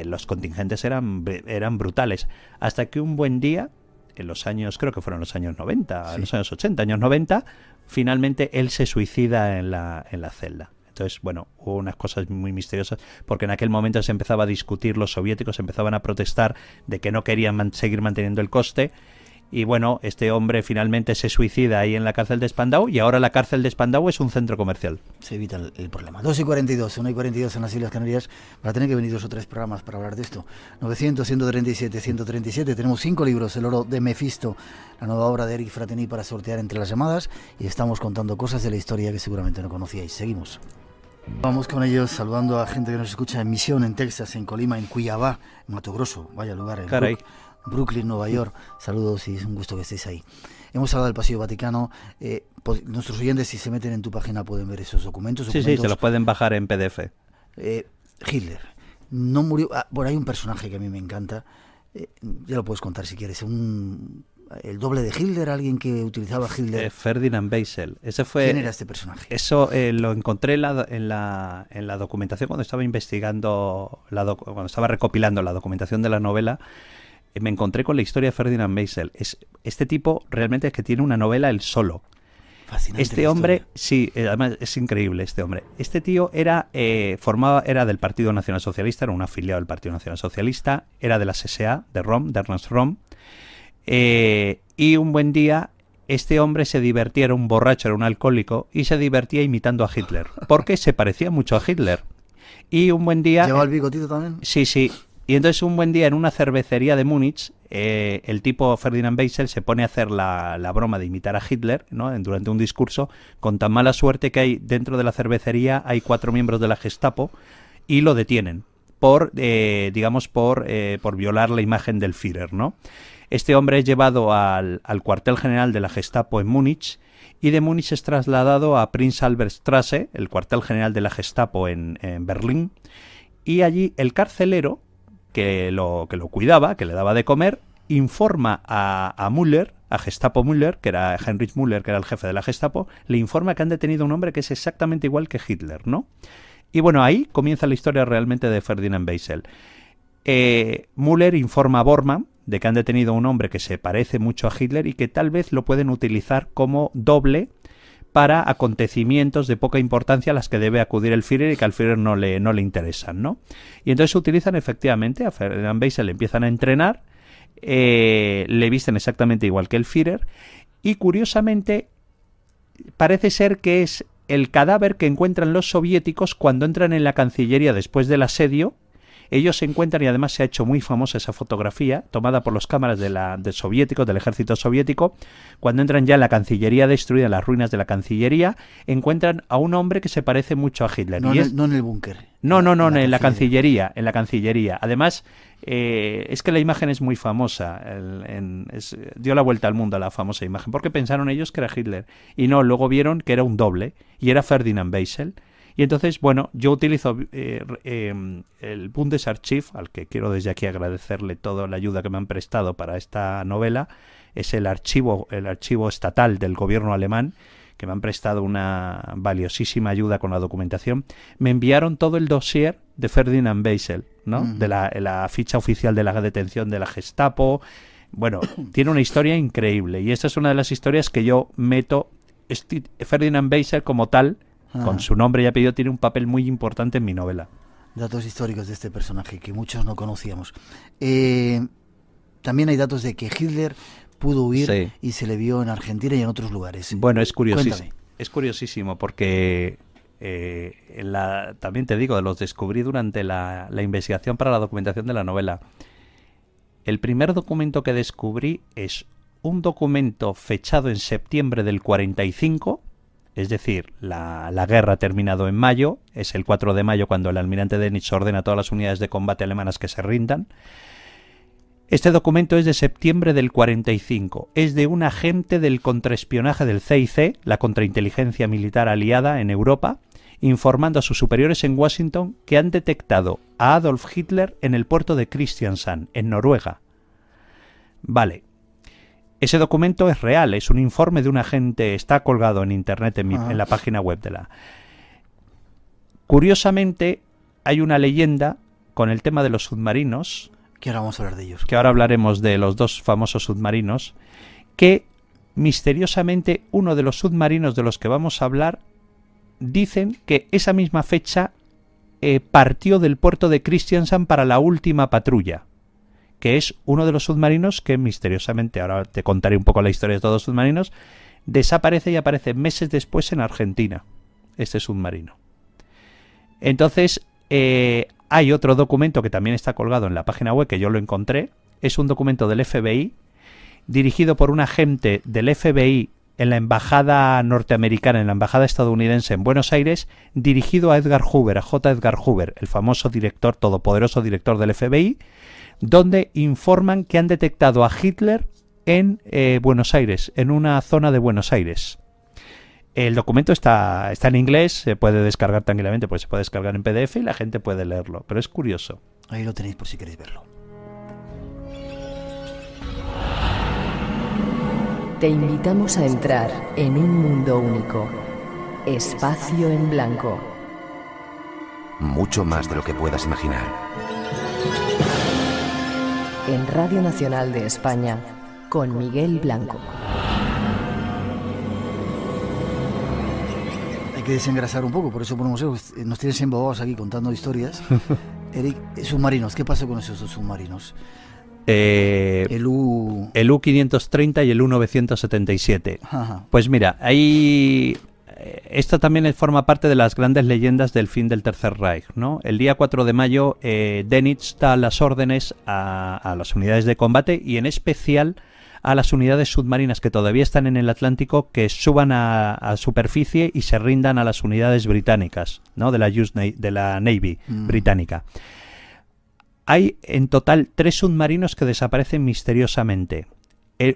los contingentes eran brutales. Hasta que un buen día, en los años, creo que fueron los años 90, los años 80, años 90, finalmente él se suicida en la celda. Entonces, bueno, hubo unas cosas muy misteriosas, porque en aquel momento se empezaba a discutir, los soviéticos empezaban a protestar de que no querían seguir manteniendo el coste, Y bueno, este hombre finalmente se suicida ahí en la cárcel de Spandau, y ahora la cárcel de Spandau es un centro comercial. Se evita el problema. 2:42, 1:42 en las Islas Canarias. Para tener que venir 2 o 3 programas para hablar de esto. 900, 137, 137. Tenemos 5 libros. El oro de Mefisto, la nueva obra de Eric Fratini para sortear entre las llamadas. Y estamos contando cosas de la historia que seguramente no conocíais. Seguimos. Vamos con ellos, saludando a gente que nos escucha en Misión, en Texas, en Colima, en Cuiabá, en Mato Grosso, vaya lugar, en Brooklyn, Nueva York. Saludos y es un gusto que estéis ahí. Hemos hablado del Pasillo Vaticano. Nuestros oyentes, si se meten en tu página, pueden ver esos documentos. Sí, se los pueden bajar en PDF. Hitler no murió. Bueno, hay un personaje que a mí me encanta. Ya lo puedes contar si quieres. El doble de Hitler, alguien que utilizaba a Hitler. Ferdinand Beissel. ¿Quién era este personaje? Eso lo encontré en la documentación cuando estaba investigando, cuando estaba recopilando la documentación de la novela. Me encontré con la historia de Ferdinand Beissel. Este tipo realmente es que tiene una novela él solo. Fascinante. Este hombre, sí, además es increíble este hombre. Este tío era del Partido Nacional Socialista, era un afiliado del Partido Nacional Socialista, era de la SA, de Ernst Röhm. Y un buen día este hombre se divertía, era un borracho, era un alcohólico, y se divertía imitando a Hitler, porque se parecía mucho a Hitler. Y un buen día... ¿Llevaba el bigotito también? Sí, sí. Y entonces un buen día en una cervecería de Múnich, el tipo Ferdinand Beissel se pone a hacer la broma de imitar a Hitler, ¿no? Durante un discurso, con tan mala suerte que hay dentro de la cervecería hay 4 miembros de la Gestapo y lo detienen por violar la imagen del Führer, ¿no? Este hombre es llevado al cuartel general de la Gestapo en Múnich, y de Múnich es trasladado a Prinz Albert Straße, el cuartel general de la Gestapo en Berlín, y allí el carcelero que lo cuidaba, que le daba de comer, informa a Müller, a Gestapo Müller, que era Heinrich Müller, que era el jefe de la Gestapo, le informa que han detenido a un hombre que es exactamente igual que Hitler, ¿no? Y bueno, ahí comienza la historia realmente de Ferdinand Beissel. Müller informa a Bormann de que han detenido a un hombre que se parece mucho a Hitler y que tal vez lo pueden utilizar como doble para acontecimientos de poca importancia a las que debe acudir el Führer y que al Führer no le interesan, ¿no? Y entonces utilizan efectivamente a Ferdinand Beissel, le empiezan a entrenar, le visten exactamente igual que el Führer, y curiosamente parece ser que es el cadáver que encuentran los soviéticos cuando entran en la Cancillería después del asedio. Ellos se encuentran, y además se ha hecho muy famosa esa fotografía, tomada por los cámaras de soviéticos, del ejército soviético, cuando entran ya en la Cancillería destruida, en las ruinas de la Cancillería, encuentran a un hombre que se parece mucho a Hitler. No, no en el búnker. No, en la Cancillería. Además, es que la imagen es muy famosa, dio la vuelta al mundo a la famosa imagen, porque pensaron ellos que era Hitler, y no, luego vieron que era un doble, y era Ferdinand Beissel. Y entonces, bueno, yo utilizo el Bundesarchiv, al que quiero desde aquí agradecerle toda la ayuda que me han prestado para esta novela. Es el archivo estatal del gobierno alemán, que me han prestado una valiosísima ayuda con la documentación. Me enviaron todo el dossier de Ferdinand Beissel, ¿no? De la ficha oficial de la detención de la Gestapo. Bueno, tiene una historia increíble, y esta es una de las historias que yo meto. Ferdinand Beissel como tal, con su nombre y apellido, tiene un papel muy importante en mi novela. Datos históricos de este personaje que muchos no conocíamos. También hay datos de que Hitler pudo huir y se le vio en Argentina y en otros lugares. Bueno, es curiosísimo. Cuéntame. Es curiosísimo porque también te digo, los descubrí durante la investigación para la documentación de la novela. El primer documento que descubrí es un documento fechado en septiembre del 45. Es decir, la guerra ha terminado en mayo, es el 4 de mayo cuando el almirante Dönitz ordena a todas las unidades de combate alemanas que se rindan. Este documento es de septiembre del 45, es de un agente del contraespionaje del CIC, la contrainteligencia militar aliada en Europa, informando a sus superiores en Washington que han detectado a Adolf Hitler en el puerto de Kristiansand, en Noruega. Vale. Ese documento es real, es un informe de un agente, está colgado en internet en la página web de la... Curiosamente, hay una leyenda con el tema de los submarinos, que ahora vamos a hablar de ellos. Que ahora hablaremos de los 2 famosos submarinos, que misteriosamente uno de los submarinos de los que vamos a hablar, dicen que esa misma fecha partió del puerto de Kristiansand para la última patrulla, que es uno de los submarinos que misteriosamente, ahora te contaré un poco la historia de todos los submarinos, desaparece y aparece meses después en Argentina, este submarino. Entonces, hay otro documento que también está colgado en la página web, que yo lo encontré, es un documento del FBI, dirigido por un agente del FBI en la embajada norteamericana, en la embajada estadounidense en Buenos Aires, dirigido a Edgar Hoover, a J. Edgar Hoover, el famoso director, todopoderoso director del FBI, donde informan que han detectado a Hitler en Buenos Aires, en una zona de Buenos Aires. El documento está en inglés, se puede descargar tranquilamente, pues se puede descargar en PDF y la gente puede leerlo, pero es curioso. Ahí lo tenéis por si queréis verlo. Te invitamos a entrar en un mundo único. Espacio en blanco. Mucho más de lo que puedas imaginar. En Radio Nacional de España, con Miguel Blanco. Hay que desengrasar un poco, por eso ponemos nos tienes embobados aquí contando historias. Eric, submarinos, ¿qué pasó con esos dos submarinos? El U-530 y el U-977. Ajá. Pues mira, ahí esto también forma parte de las grandes leyendas del fin del Tercer Reich, ¿no? El día 4 de mayo, Dönitz da las órdenes a las unidades de combate y en especial a las unidades submarinas que todavía están en el Atlántico que suban a superficie y se rindan a las unidades británicas, ¿no? de la Navy británica. Hay en total 3 submarinos que desaparecen misteriosamente.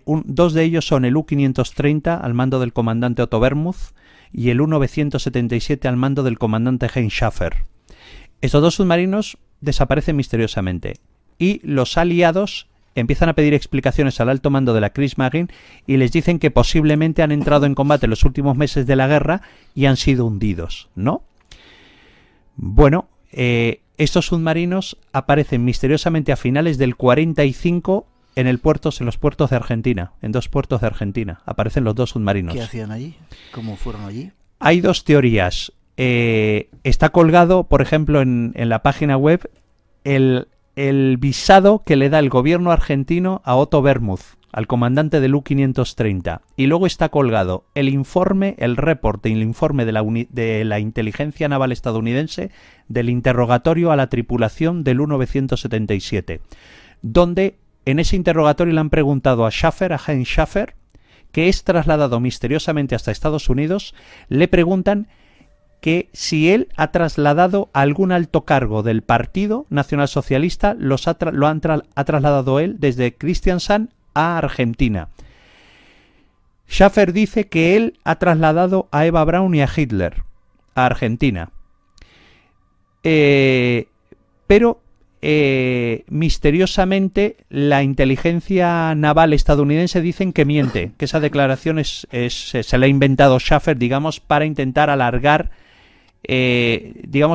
Dos de ellos son el U-530 al mando del comandante Otto Bermuth y el U-977 al mando del comandante Heinz Schäfer. Estos 2 submarinos desaparecen misteriosamente y los aliados empiezan a pedir explicaciones al alto mando de la Kriegsmarine y les dicen que posiblemente han entrado en combate en los últimos meses de la guerra y han sido hundidos, ¿no? Bueno, estos submarinos aparecen misteriosamente a finales del 45 en los puertos de Argentina, en 2 puertos de Argentina. Aparecen los 2 submarinos. ¿Qué hacían allí? ¿Cómo fueron allí? Hay 2 teorías. Está colgado, por ejemplo, en la página web, el visado que le da el gobierno argentino a Otto Bermuth, al comandante del U-530. Y luego está colgado el informe, el informe de la inteligencia naval estadounidense del interrogatorio a la tripulación del U-977, donde en ese interrogatorio le han preguntado a Heinz Schäfer, que es trasladado misteriosamente hasta Estados Unidos, le preguntan que si él ha trasladado a algún alto cargo del Partido Nacional Socialista, ha trasladado él desde Kristiansand a Argentina. Schäfer dice que él ha trasladado a Eva Braun y a Hitler a Argentina. Pero misteriosamente la inteligencia naval estadounidense dicen que miente, que esa declaración se la ha inventado Schäfer, digamos, para intentar alargar,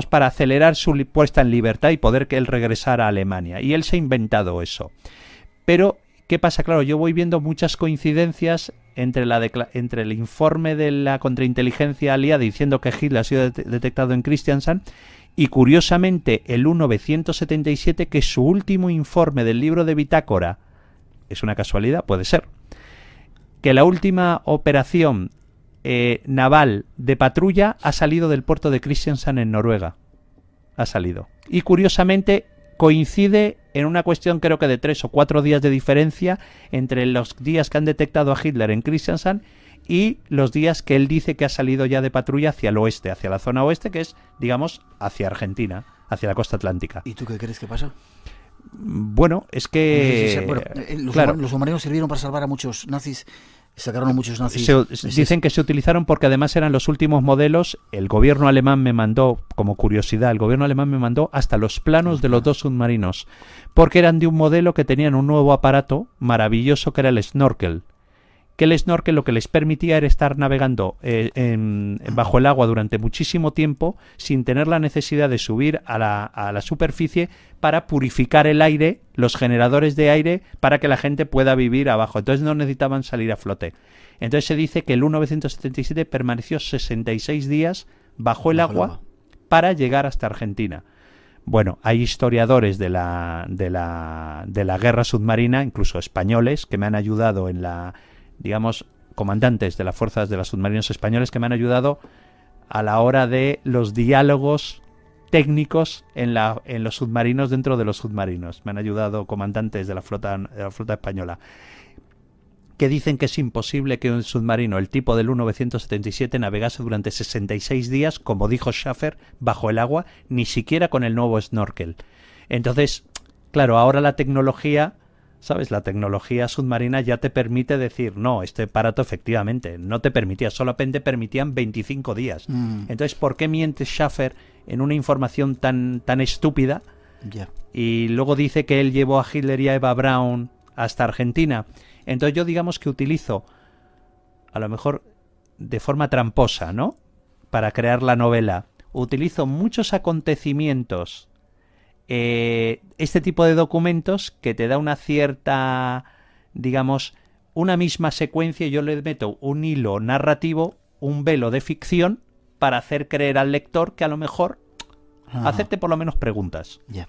para acelerar su puesta en libertad y poder que él regresara a Alemania. Y él se ha inventado eso. Pero, ¿qué pasa? Claro, yo voy viendo muchas coincidencias entre el informe de la contrainteligencia aliada diciendo que Hitler ha sido detectado en Kristiansand y, curiosamente, el U-977, que es su último informe del libro de bitácora, ¿es una casualidad? Puede ser. Que la última operación naval de patrulla ha salido del puerto de Kristiansand en Noruega. Ha salido. Y, curiosamente, coincide en una cuestión creo que de 3 o 4 días de diferencia entre los días que han detectado a Hitler en Kristiansand y los días que él dice que ha salido ya de patrulla hacia el oeste, hacia la zona oeste, que es, digamos, hacia Argentina, hacia la costa atlántica. ¿Y tú qué crees que pasa? Bueno, es que... Los submarinos sirvieron para salvar a muchos nazis. Sacaron a muchos nazis. Dicen que se utilizaron porque además eran los últimos modelos. El gobierno alemán me mandó, como curiosidad, hasta los planos de los 2 submarinos, porque eran de un modelo que tenían un nuevo aparato maravilloso que era el snorkel. Que el snorkel lo que les permitía era estar navegando bajo el agua durante muchísimo tiempo sin tener la necesidad de subir a la superficie para purificar el aire, los generadores de aire, para que la gente pueda vivir abajo. Entonces no necesitaban salir a flote. Entonces se dice que el U-977 permaneció 66 días bajo el agua para llegar hasta Argentina. Bueno, hay historiadores de la guerra submarina, incluso españoles, que me han ayudado digamos, comandantes de las fuerzas de los submarinos españoles, que me han ayudado a la hora de los diálogos técnicos en los submarinos dentro de los submarinos. Me han ayudado comandantes de la flota española, que dicen que es imposible que un submarino, el tipo del U-977, navegase durante 66 días, como dijo Schaffer, bajo el agua, ni siquiera con el nuevo snorkel. Entonces, claro, ahora la tecnología, ¿sabes? La tecnología submarina ya te permite decir, no, este aparato efectivamente no te permitía, solamente permitían 25 días. Entonces, ¿por qué miente Schaffer en una información tan estúpida? Yeah. Y luego dice que él llevó a Hitler y a Eva Braun hasta Argentina. Entonces yo digamos que utilizo, a lo mejor de forma tramposa, ¿no?, para crear la novela, utilizo muchos acontecimientos, este tipo de documentos que te da una cierta, digamos, una misma secuencia, y yo le meto un hilo narrativo, un velo de ficción, para hacer creer al lector que a lo mejor hacerte por lo menos preguntas. Ya.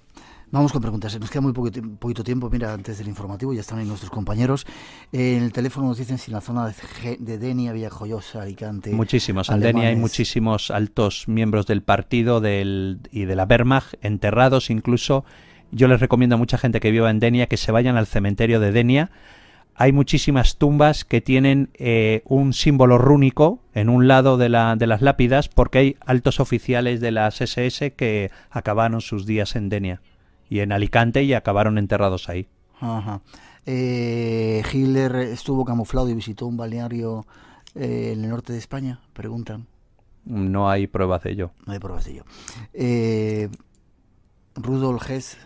Vamos con preguntas. Nos queda muy poquito tiempo. Mira, antes del informativo ya están ahí nuestros compañeros. En el teléfono nos dicen si en la zona de Denia, Villajoyosa, Alicante... Muchísimos. En alemanes. Denia hay muchísimos altos miembros del partido y de la Wehrmacht, enterrados incluso. Yo les recomiendo a mucha gente que viva en Denia que se vayan al cementerio de Denia. Hay muchísimas tumbas que tienen un símbolo rúnico en un lado de las lápidas, porque hay altos oficiales de las SS que acabaron sus días en Denia y en Alicante y acabaron enterrados ahí. Ajá. Hitler estuvo camuflado y visitó un balneario en el norte de España, preguntan. No hay pruebas de ello. No hay pruebas de ello. Rudolf Hess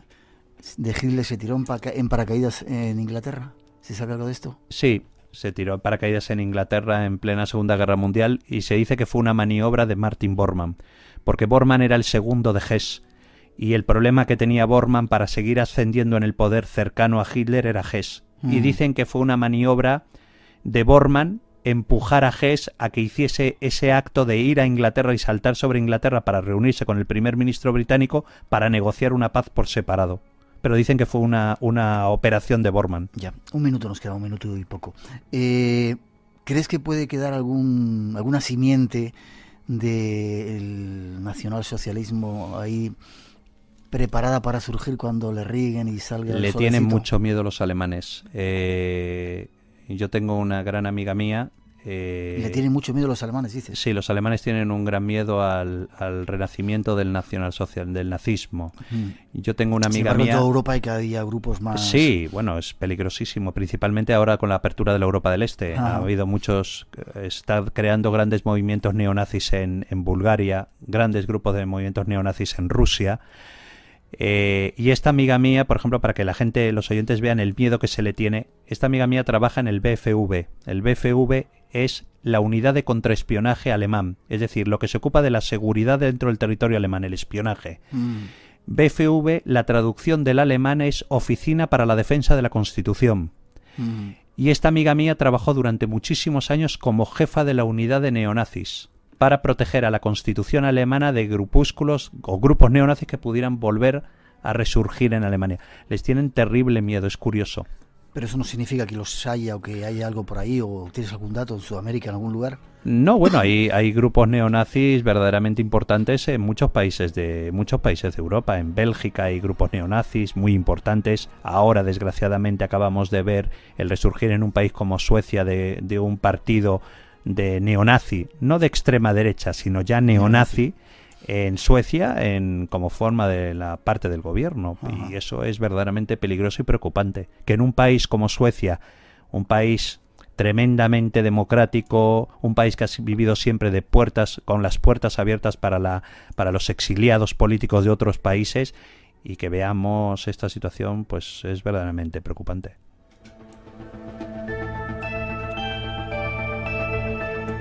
de Hitler se tiró en paracaídas en Inglaterra. ¿Se sabe algo de esto? Sí, se tiró en paracaídas en Inglaterra en plena Segunda Guerra Mundial, y se dice que fue una maniobra de Martin Bormann, porque Bormann era el segundo de Hess. Y el problema que tenía Bormann para seguir ascendiendo en el poder cercano a Hitler era Hess. Y dicen que fue una maniobra de Bormann empujar a Hess a que hiciese ese acto de ir a Inglaterra y saltar sobre Inglaterra para reunirse con el primer ministro británico para negociar una paz por separado. Pero dicen que fue una operación de Bormann. Ya, un minuto nos queda, un minuto y poco. ¿Crees que puede quedar alguna simiente del nacionalsocialismo ahí preparada para surgir cuando le riguen y salga el solecito? Le tienen mucho miedo los alemanes. Yo tengo una gran amiga mía. ¿Le tienen mucho miedo los alemanes, dices? Sí, los alemanes tienen un gran miedo al renacimiento del nacionalsocial, del nazismo. Yo tengo una amiga mía... En toda Europa hay cada día grupos más... Sí, bueno, es peligrosísimo, principalmente ahora con la apertura de la Europa del Este. Ha habido muchos... Está creando grandes movimientos neonazis en Bulgaria, grandes grupos de movimientos neonazis en Rusia. Y esta amiga mía, por ejemplo, para que la gente, los oyentes vean el miedo que se le tiene, esta amiga mía trabaja en el BFV. El BFV es la unidad de contraespionaje alemán, es decir, lo que se ocupa de la seguridad dentro del territorio alemán, el espionaje. BFV, la traducción del alemán es Oficina para la Defensa de la Constitución. Y esta amiga mía trabajó durante muchísimos años como jefa de la unidad de neonazis, para proteger a la Constitución alemana de grupúsculos o grupos neonazis que pudieran volver a resurgir en Alemania. Les tienen terrible miedo, es curioso. Pero eso no significa que los haya o que haya algo por ahí, o tienes algún dato en Sudamérica, en algún lugar. No, bueno, hay grupos neonazis verdaderamente importantes en muchos países de Europa. En Bélgica hay grupos neonazis muy importantes. Ahora, desgraciadamente, acabamos de ver el resurgir en un país como Suecia de un partido de neonazi, no de extrema derecha, sino ya neonazi en Suecia como forma de la parte del gobierno. Y eso es verdaderamente peligroso y preocupante, que en un país como Suecia, un país tremendamente democrático, un país que ha vivido siempre con las puertas abiertas para los exiliados políticos de otros países, y que veamos esta situación, pues es verdaderamente preocupante.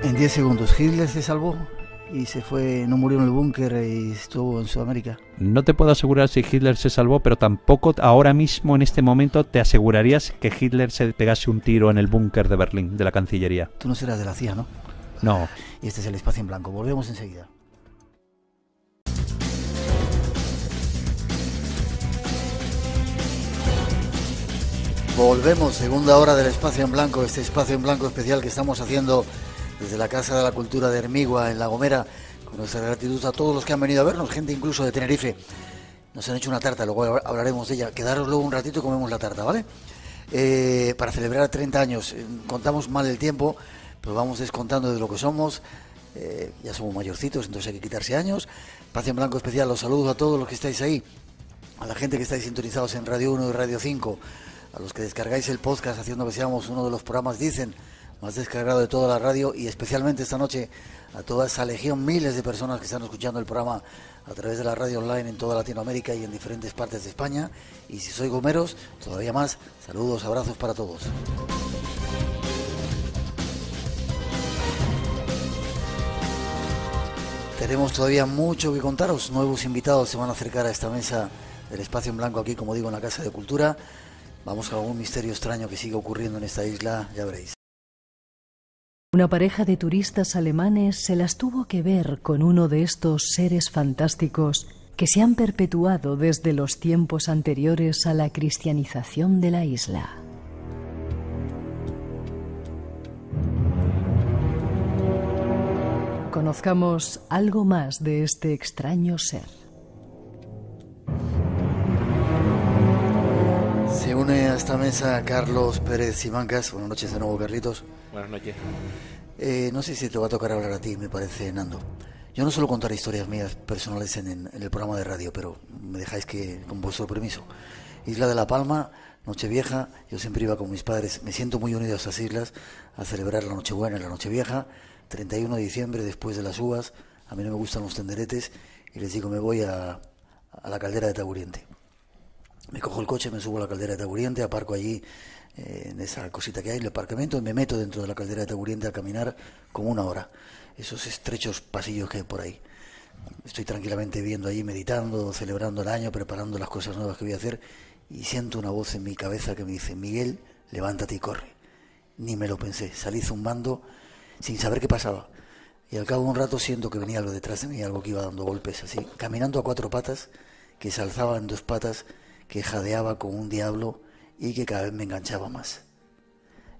En 10 segundos, ¿Hitler se salvó y se fue, no murió en el búnker y estuvo en Sudamérica? No te puedo asegurar si Hitler se salvó, pero tampoco ahora mismo, en este momento, te asegurarías que Hitler se pegase un tiro en el búnker de Berlín, de la Cancillería. Tú no serás de la CIA, ¿no? No. Y este es el Espacio en Blanco. Volvemos enseguida. Volvemos, segunda hora del Espacio en Blanco, este Espacio en Blanco especial que estamos haciendo desde la Casa de la Cultura de Hermigua, en La Gomera, con nuestra gratitud a todos los que han venido a vernos, gente incluso de Tenerife. Nos han hecho una tarta, luego hablaremos de ella. Quedaros luego un ratito y comemos la tarta, ¿vale? Para celebrar 30 años, contamos mal el tiempo, pero vamos descontando de lo que somos. Ya somos mayorcitos, entonces hay que quitarse años. Espacio en Blanco especial, los saludo a todos los que estáis ahí, a la gente que estáis sintonizados en Radio 1 y Radio 5, a los que descargáis el podcast haciendo que seamos uno de los programas, dicen, más descargado de toda la radio, y especialmente esta noche a toda esa legión, miles de personas que están escuchando el programa a través de la radio online en toda Latinoamérica y en diferentes partes de España. Y si sois gomeros, todavía más, saludos, abrazos para todos. Tenemos todavía mucho que contaros, nuevos invitados se van a acercar a esta mesa del Espacio en Blanco aquí, como digo, en la Casa de Cultura. Vamos a algún misterio extraño que sigue ocurriendo en esta isla, ya veréis. Una pareja de turistas alemanes se las tuvo que ver con uno de estos seres fantásticos que se han perpetuado desde los tiempos anteriores a la cristianización de la isla. Conozcamos algo más de este extraño ser. Se une a esta mesa Carlos Pérez Simancas. Buenas noches de nuevo, Carlitos. Buenas noches. No sé si te va a tocar hablar a ti, me parece, Nando. Yo no suelo contar historias mías personales en el programa de radio, pero me dejáis que, con vuestro permiso. Isla de La Palma, Nochevieja, yo siempre iba con mis padres, me siento muy unido a estas islas, a celebrar la Nochebuena y la Nochevieja, 31 de diciembre, después de las uvas. A mí no me gustan los tenderetes, y les digo, me voy a la caldera de Taburiente. Me cojo el coche, me subo a la caldera de Taburiente, aparco allí en esa cosita que hay, el aparcamiento, y me meto dentro de la caldera de Taburiente a caminar como una hora. Esos estrechos pasillos que hay por ahí. Estoy tranquilamente viendo allí, meditando, celebrando el año, preparando las cosas nuevas que voy a hacer, y siento una voz en mi cabeza que me dice, Miguel, levántate y corre. Ni me lo pensé, salí zumbando sin saber qué pasaba. Y al cabo de un rato siento que venía algo detrás de mí, algo que iba dando golpes así, caminando a cuatro patas, que se alzaba en dos patas, que jadeaba como un diablo y que cada vez me enganchaba más.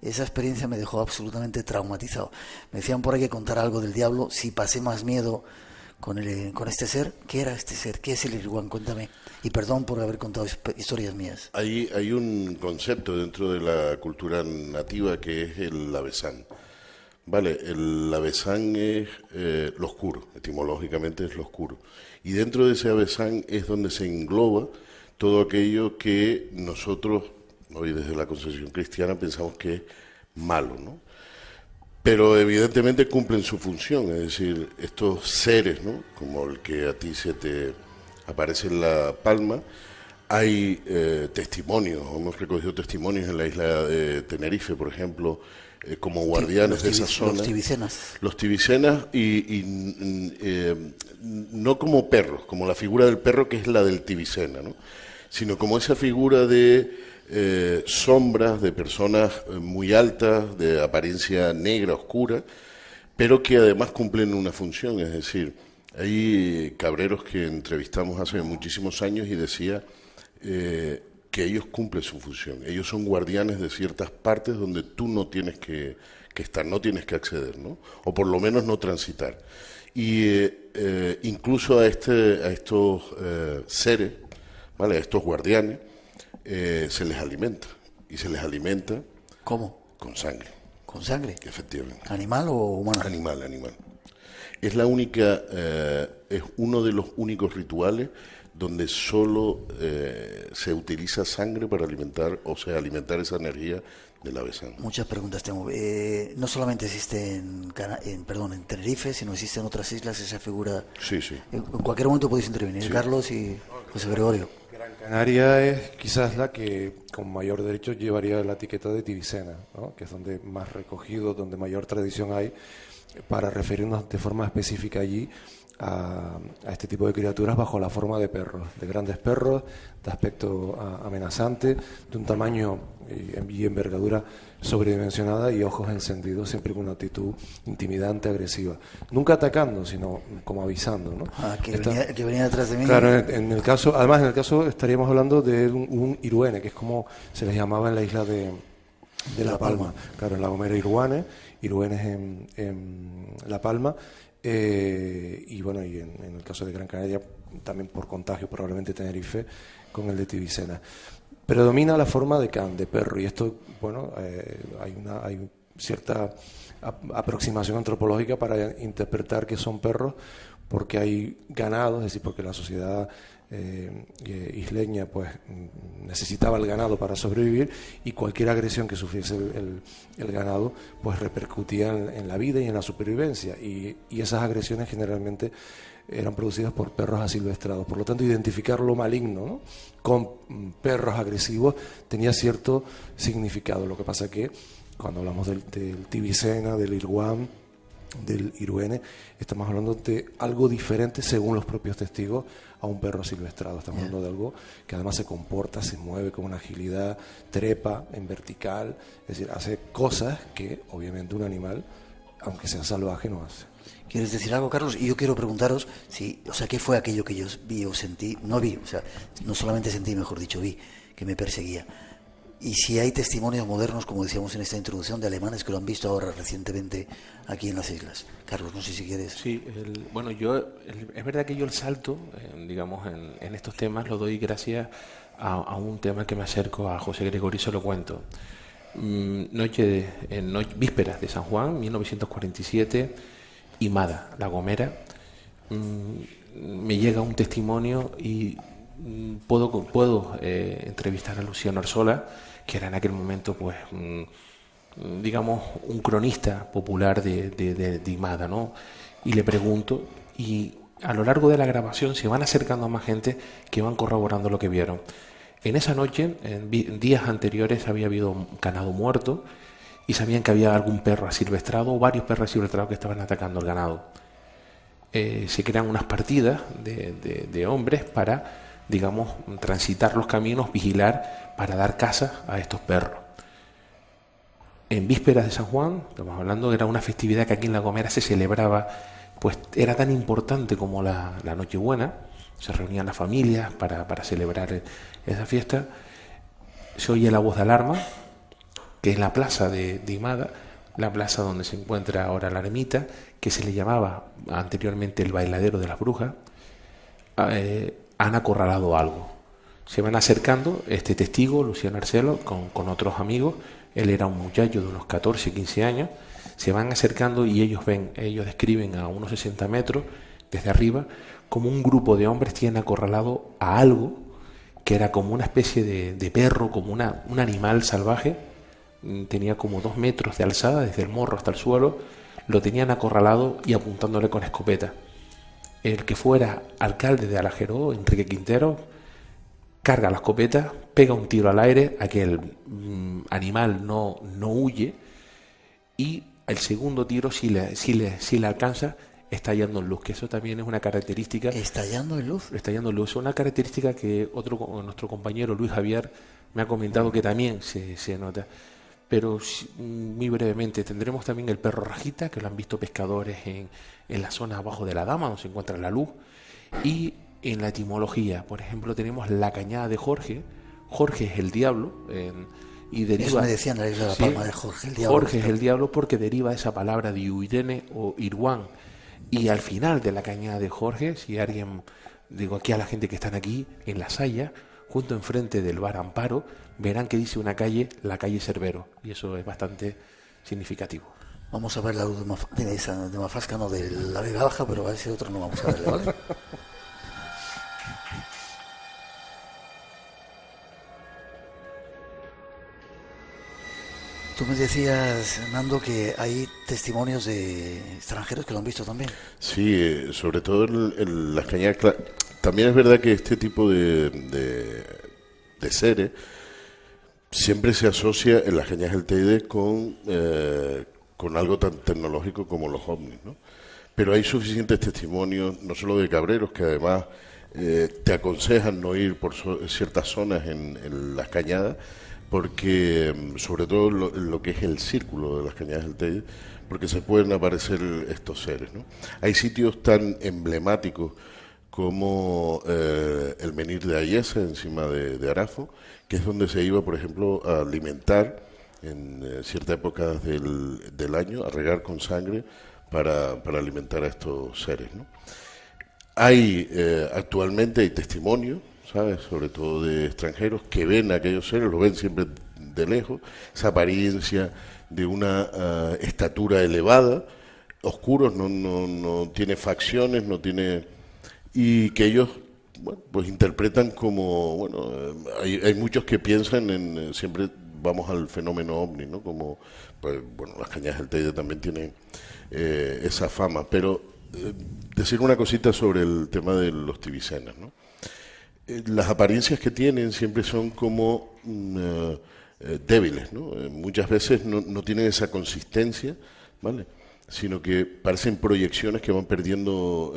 Esa experiencia me dejó absolutamente traumatizado. Me decían por ahí que contar algo del diablo, si pasé más miedo con este ser. ¿Qué era este ser? ¿Qué es el Irguán? Cuéntame. Y perdón por haber contado historias mías. Hay un concepto dentro de la cultura nativa que es el Avesán. Vale, el Avesán es lo oscuro, etimológicamente es lo oscuro. Y dentro de ese Avesán es donde se engloba todo aquello que nosotros, hoy desde la concepción cristiana, pensamos que es malo, ¿no? Pero evidentemente cumplen su función, es decir, estos seres, ¿no?, como el que a ti se te aparece en La Palma, hay testimonios, hemos recogido testimonios en la isla de Tenerife, por ejemplo, como guardianes de esa zona. Los tibicenas y no como perros, como la figura del perro que es la del tibicena, ¿no?, sino como esa figura de sombras, de personas muy altas, de apariencia negra, oscura, pero que además cumplen una función. Es decir, hay cabreros que entrevistamos hace muchísimos años y decía que ellos cumplen su función. Ellos son guardianes de ciertas partes donde tú no tienes que estar, no tienes que acceder, ¿no?, o por lo menos no transitar. Y incluso a estos seres, ¿vale?, a estos guardianes, se les alimenta. Y se les alimenta... ¿Cómo? Con sangre. ¿Con sangre? Efectivamente. ¿Animal o humano? Animal. Es la única, es uno de los únicos rituales donde solo se utiliza sangre para alimentar esa energía del Avesán. Muchas preguntas tengo. No solamente existe en Tenerife, sino existe en otras islas esa figura. Sí. En cualquier momento podéis intervenir, sí. Carlos y José Gregorio. Gran Canaria es quizás la que con mayor derecho llevaría la etiqueta de tibicena, ¿no?, que es donde más recogido, donde mayor tradición hay para referirnos de forma específica allí a este tipo de criaturas bajo la forma de perros, de grandes perros, de aspecto amenazante, de un tamaño y envergadura sobredimensionada y ojos encendidos, siempre con una actitud intimidante, agresiva. Nunca atacando, sino como avisando, ¿no? Que venía detrás de mí. Claro, en el caso estaríamos hablando de un iruene, que es como como se les llamaba en la isla de La Palma. Claro, en La Gomera Iruanes en La Palma, y bueno, y en el caso de Gran Canaria, también por contagio, probablemente Tenerife, con el de Tibicena. Predomina la forma de can, de perro, y esto, bueno, hay cierta aproximación antropológica para interpretar que son perros, porque hay ganado, es decir, porque la sociedad isleña pues necesitaba el ganado para sobrevivir, y cualquier agresión que sufriese el ganado pues repercutía en la vida y en la supervivencia, y esas agresiones generalmente eran producidas por perros asilvestrados. Por lo tanto, identificar lo maligno, ¿no?, con perros agresivos tenía cierto significado. Lo que pasa que cuando hablamos del Tibicena, del Irguán, del Iruene, estamos hablando de algo diferente, según los propios testigos, a un perro silvestrado. Estamos hablando de algo que además se comporta, se mueve con una agilidad, trepa en vertical, es decir, hace cosas que obviamente un animal, aunque sea salvaje, no hace. ¿Quieres decir algo, Carlos? Y yo quiero preguntaros si, o sea, ¿qué fue aquello que yo vi o sentí? No vi, o sea, no solamente sentí, mejor dicho, vi, que me perseguía. Y si hay testimonios modernos, como decíamos en esta introducción, de alemanes que lo han visto ahora recientemente aquí en las islas. Carlos, no sé si quieres. Sí, bueno, es verdad que yo el salto, digamos, en estos temas lo doy gracias a un tema que me acerco a José Gregorio y se lo cuento. Vísperas de San Juan, 1947, Imada, La Gomera, me llega un testimonio y puedo entrevistar a Luciano Arzola, que era en aquel momento, pues, digamos, un cronista popular de Imada, ¿no? Y le pregunto, y a lo largo de la grabación se van acercando a más gente que van corroborando lo que vieron. En esa noche, en días anteriores, había habido un ganado muerto y sabían que había algún perro asilvestrado o varios perros asilvestrados que estaban atacando el ganado. Se crean unas partidas de hombres para, digamos, transitar los caminos, vigilar, para dar caza a estos perros. En vísperas de San Juan, estamos hablando, era una festividad que aquí en La Gomera se celebraba, pues era tan importante como la Nochebuena. Se reunían las familias para celebrar esa fiesta. Se oye la voz de alarma, que es la plaza de Imada, la plaza donde se encuentra ahora la ermita, que se le llamaba anteriormente el bailadero de las brujas. Han acorralado algo. Se van acercando este testigo, Luciano Arcelo, con otros amigos. Él era un muchacho de unos 14, 15 años. Se van acercando y ellos describen a unos 60 metros desde arriba como un grupo de hombres tienen acorralado a algo que era como una especie de perro, como un animal salvaje. Tenía como 2 metros de alzada desde el morro hasta el suelo. Lo tenían acorralado y apuntándole con escopeta. El que fuera alcalde de Alajeró, Enrique Quintero, carga la escopeta, pega un tiro al aire, aquel animal no huye, y el segundo tiro sí le alcanza, estallando en luz, que eso también es una característica. ¿Estallando en luz? Estallando en luz, es una característica que nuestro compañero Luis Javier me ha comentado que también se nota. Pero muy brevemente, tendremos también el perro rajita, que lo han visto pescadores en la zona abajo de la Dama, donde se encuentra la luz. Y en la etimología, por ejemplo, tenemos la cañada de Jorge. Jorge es el diablo. Y deriva, eso me decían en la isla de La Palma, de Jorge el diablo. Jorge es el diablo porque deriva de esa palabra de Uirene o Irguán. Y al final de la cañada de Jorge, si alguien, digo aquí a la gente que están aquí en La Saya, justo enfrente del bar Amparo, verán que dice una calle, la calle Cerbero, y eso es bastante significativo. Vamos a ver la luz de Mafasca, no de la Vega Baja, pero a ese otro no vamos a verle, ¿vale? Tú me decías, Nando, que hay testimonios de extranjeros que lo han visto también. Sí, sobre todo en las cañadas. También es verdad que este tipo de seres siempre se asocia en las cañadas del Teide con algo tan tecnológico como los ovnis, ¿no? Pero hay suficientes testimonios, no solo de cabreros, que además te aconsejan no ir por ciertas zonas en las cañadas, porque sobre todo lo que es el círculo de las cañadas del Teide, porque se pueden aparecer estos seres, ¿no? Hay sitios tan emblemáticos como el menhir de Ayesa, encima de Arafo, que es donde se iba, por ejemplo, a alimentar en cierta época del año, a regar con sangre para alimentar a estos seres, ¿no? Actualmente hay testimonios, ¿sabes?, sobre todo de extranjeros que ven a aquellos seres, los ven siempre de lejos, esa apariencia de una estatura elevada, oscuros, no tiene facciones, no tiene... y que ellos, bueno, pues interpretan como, bueno, hay muchos que piensan siempre vamos al fenómeno ovni, ¿no? Como, pues, bueno, las Cañadas del Teide también tienen esa fama, pero decir una cosita sobre el tema de los tibicenas, ¿no? Las apariencias que tienen siempre son como débiles, ¿no? Muchas veces no tienen esa consistencia, ¿vale?, sino que parecen proyecciones que van perdiendo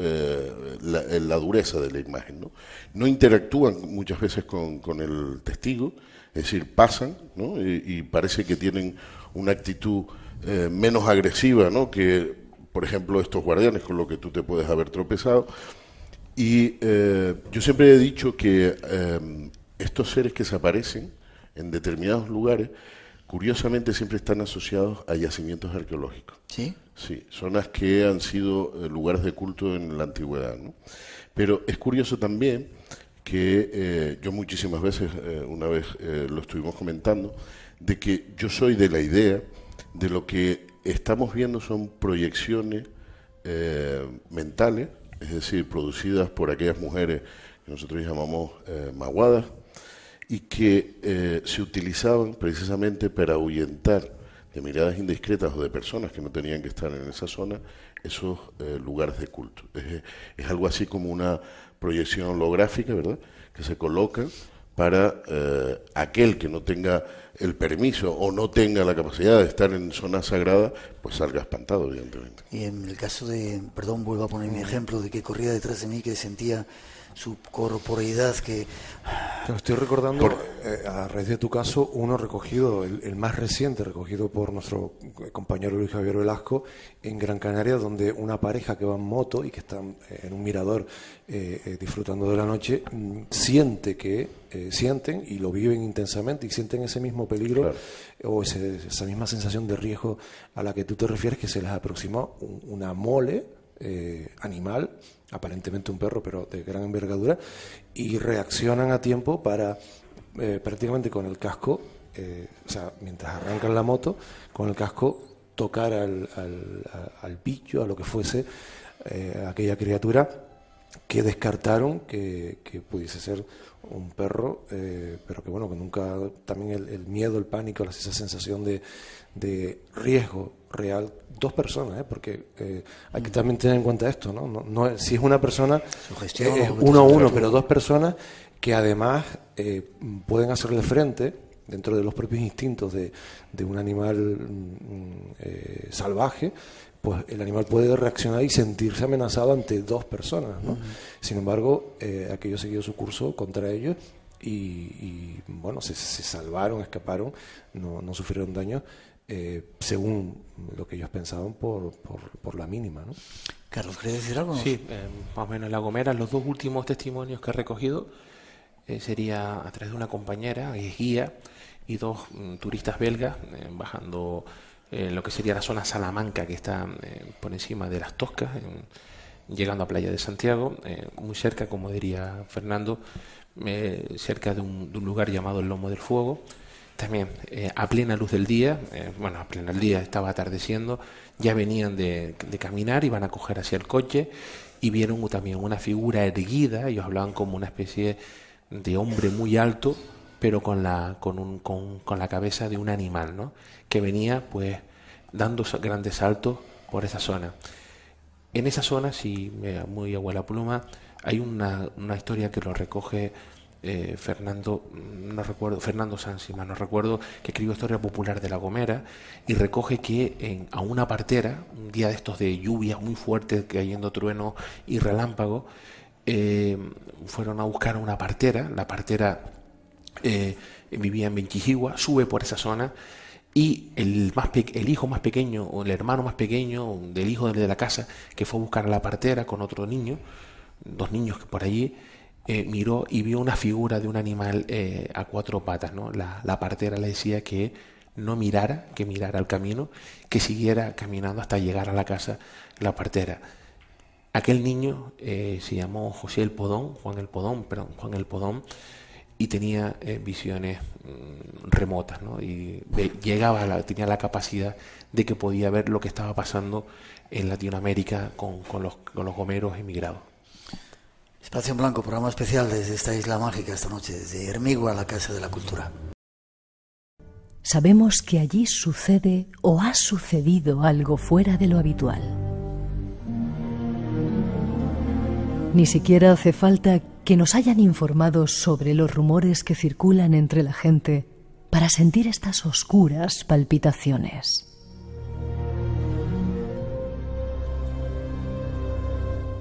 la dureza de la imagen, ¿no? No interactúan muchas veces con el testigo, es decir, pasan, ¿no? Y parece que tienen una actitud menos agresiva, ¿no?, que, por ejemplo, estos guardianes con los que tú te puedes haber tropezado. Y yo siempre he dicho que estos seres que se aparecen en determinados lugares, curiosamente siempre están asociados a yacimientos arqueológicos. ¿Sí? Sí, zonas que han sido lugares de culto en la antigüedad, ¿no? Pero es curioso también que yo muchísimas veces, una vez lo estuvimos comentando, de que yo soy de la idea de lo que estamos viendo son proyecciones mentales, es decir, producidas por aquellas mujeres que nosotros llamamos maguadas, y que se utilizaban precisamente para ahuyentar de miradas indiscretas o de personas que no tenían que estar en esa zona, esos lugares de culto. Es algo así como una proyección holográfica, ¿verdad?, que se coloca para aquel que no tenga el permiso o no tenga la capacidad de estar en zonas sagradas, pues salga espantado, evidentemente. Y en el caso de, perdón, vuelvo a poner mi ejemplo, de que corría detrás de mí, que sentía su corporeidad, que... Estoy recordando, a raíz de tu caso, uno recogido, el más reciente, recogido por nuestro compañero Luis Javier Velasco, en Gran Canaria, donde una pareja que va en moto y que están en un mirador disfrutando de la noche, sienten y lo viven intensamente y sienten ese mismo peligro, claro, o esa misma sensación de riesgo a la que tú te refieres, que se les aproxima una mole animal, aparentemente un perro, pero de gran envergadura, y reaccionan a tiempo para prácticamente con el casco, o sea, mientras arrancan la moto, con el casco tocar al bicho, a lo que fuese aquella criatura que descartaron que pudiese ser un perro, pero que bueno, que nunca, también el miedo, el pánico, esa sensación de riesgo real, dos personas, porque hay que también tener en cuenta esto, no si es una persona, es uno a uno, pero dos personas que además pueden hacerle frente dentro de los propios instintos de un animal salvaje, pues el animal puede reaccionar y sentirse amenazado ante dos personas, ¿no? Sin embargo, aquello siguió su curso contra ellos y bueno, se salvaron, escaparon, no sufrieron daño, según lo que ellos pensaban por la mínima, ¿no? Carlos, ¿quieres decir algo? Sí, más o menos en La Gomera, los dos últimos testimonios que he recogido sería a través de una compañera, guía, y dos turistas belgas bajando lo que sería la zona Salamanca, que está por encima de las Toscas, llegando a Playa de Santiago, muy cerca, como diría Fernando, cerca de un lugar llamado el Lomo del Fuego. También a plena luz del día, a plena del día estaba atardeciendo, ya venían de caminar, iban a coger hacia el coche y vieron también una figura erguida. Ellos hablaban como una especie de hombre muy alto, pero con la cabeza de un animal, ¿no?, que venía pues dando grandes saltos por esa zona. En esa zona, sí, muy abuela pluma, hay una historia que lo recoge Fernando Sanz, si mal no recuerdo, que escribió Historia Popular de La Gomera, y recoge que a una partera, un día de estos de lluvias muy fuertes, cayendo trueno y relámpago, fueron a buscar a una partera. La partera vivía en Benchijigua, sube por esa zona, y el hijo más pequeño, o el hermano más pequeño del hijo de la casa, que fue a buscar a la partera con otro niño, dos niños por allí, miró y vio una figura de un animal a cuatro patas, ¿no? La partera le decía que no mirara, que mirara el camino, que siguiera caminando hasta llegar a la casa la partera. Aquel niño se llamó José el Podón, Juan el Podón, y tenía visiones remotas, ¿no? Y tenía la capacidad de que podía ver lo que estaba pasando en Latinoamérica con los gomeros emigrados. Espacio en Blanco, programa especial desde esta isla mágica esta noche, desde Hermigua, la Casa de la Cultura. Sabemos que allí sucede o ha sucedido algo fuera de lo habitual. Ni siquiera hace falta que nos hayan informado sobre los rumores que circulan entre la gente para sentir estas oscuras palpitaciones.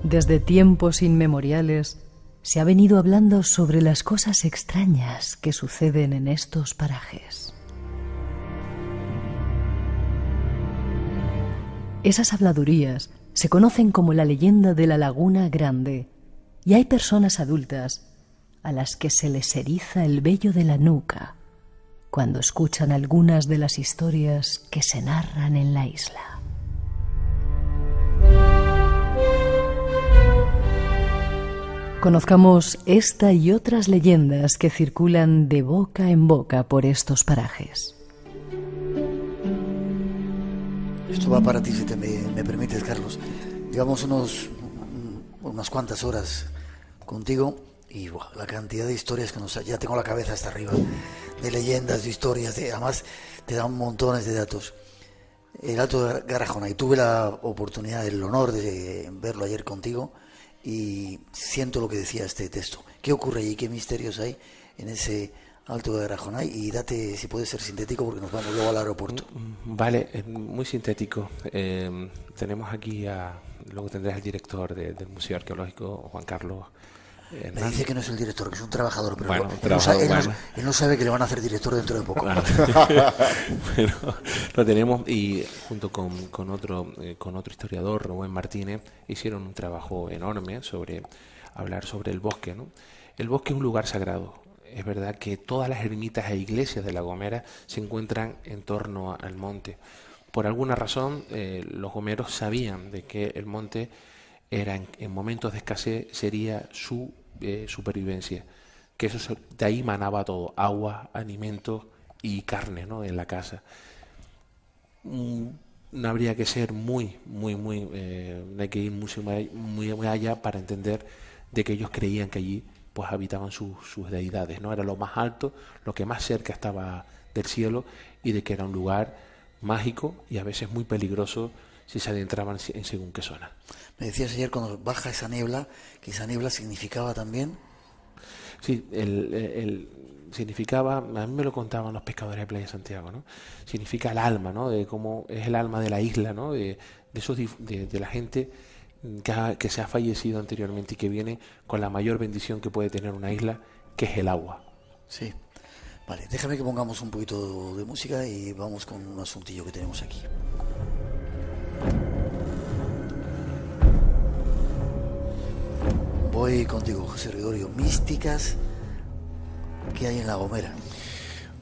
Desde tiempos inmemoriales se ha venido hablando sobre las cosas extrañas que suceden en estos parajes. Esas habladurías se conocen como la leyenda de la Laguna Grande, y hay personas adultas a las que se les eriza el vello de la nuca cuando escuchan algunas de las historias que se narran en la isla. Conozcamos esta y otras leyendas que circulan de boca en boca por estos parajes. Esto va para ti, si me permites, Carlos. Llevamos unas cuantas horas contigo y la cantidad de historias que ya tengo la cabeza hasta arriba, de leyendas, de historias, además te dan montones de datos. El Alto de Garajonay, tuve la oportunidad, el honor de verlo ayer contigo y siento lo que decía este texto. ¿Qué ocurre allí? ¿Qué misterios hay en ese Alto de Garajonay? Y date, si puede ser sintético, porque nos vamos luego al aeropuerto. Vale, es muy sintético. Tenemos aquí luego tendrás el director del Museo Arqueológico, Juan Carlos Hernández. Me dice que no es el director, que es un trabajador, pero bueno, él no sabe que le van a hacer director dentro de poco. Bueno, lo tenemos, y junto con otro historiador, Rubén Martínez, hicieron un trabajo enorme hablar sobre el bosque, ¿no? El bosque es un lugar sagrado. Es verdad que todas las ermitas e iglesias de La Gomera se encuentran en torno al monte. Por alguna razón, los gomeros sabían de que el monte era en momentos de escasez sería su supervivencia, que de ahí manaba todo: agua, alimentos y carne, ¿no? En la casa. No habría que ser no hay que ir muy allá para entender de que ellos creían que allí pues habitaban sus deidades, ¿no? Era lo más alto, lo que más cerca estaba del cielo, y de que era un lugar mágico y a veces muy peligroso si se adentraban en según qué zona. Me decías ayer, cuando baja esa niebla, que esa niebla significaba también... Sí, significaba, a mí me lo contaban los pescadores de Playa Santiago, ¿no? Significa el alma, ¿no? De cómo es el alma de la isla, ¿no? De la gente que se ha fallecido anteriormente y que viene con la mayor bendición que puede tener una isla, que es el agua. Sí. Vale, déjame que pongamos un poquito de música y vamos con un asuntillo que tenemos aquí. Voy contigo, José Gregorio. Místicas que hay en La Gomera.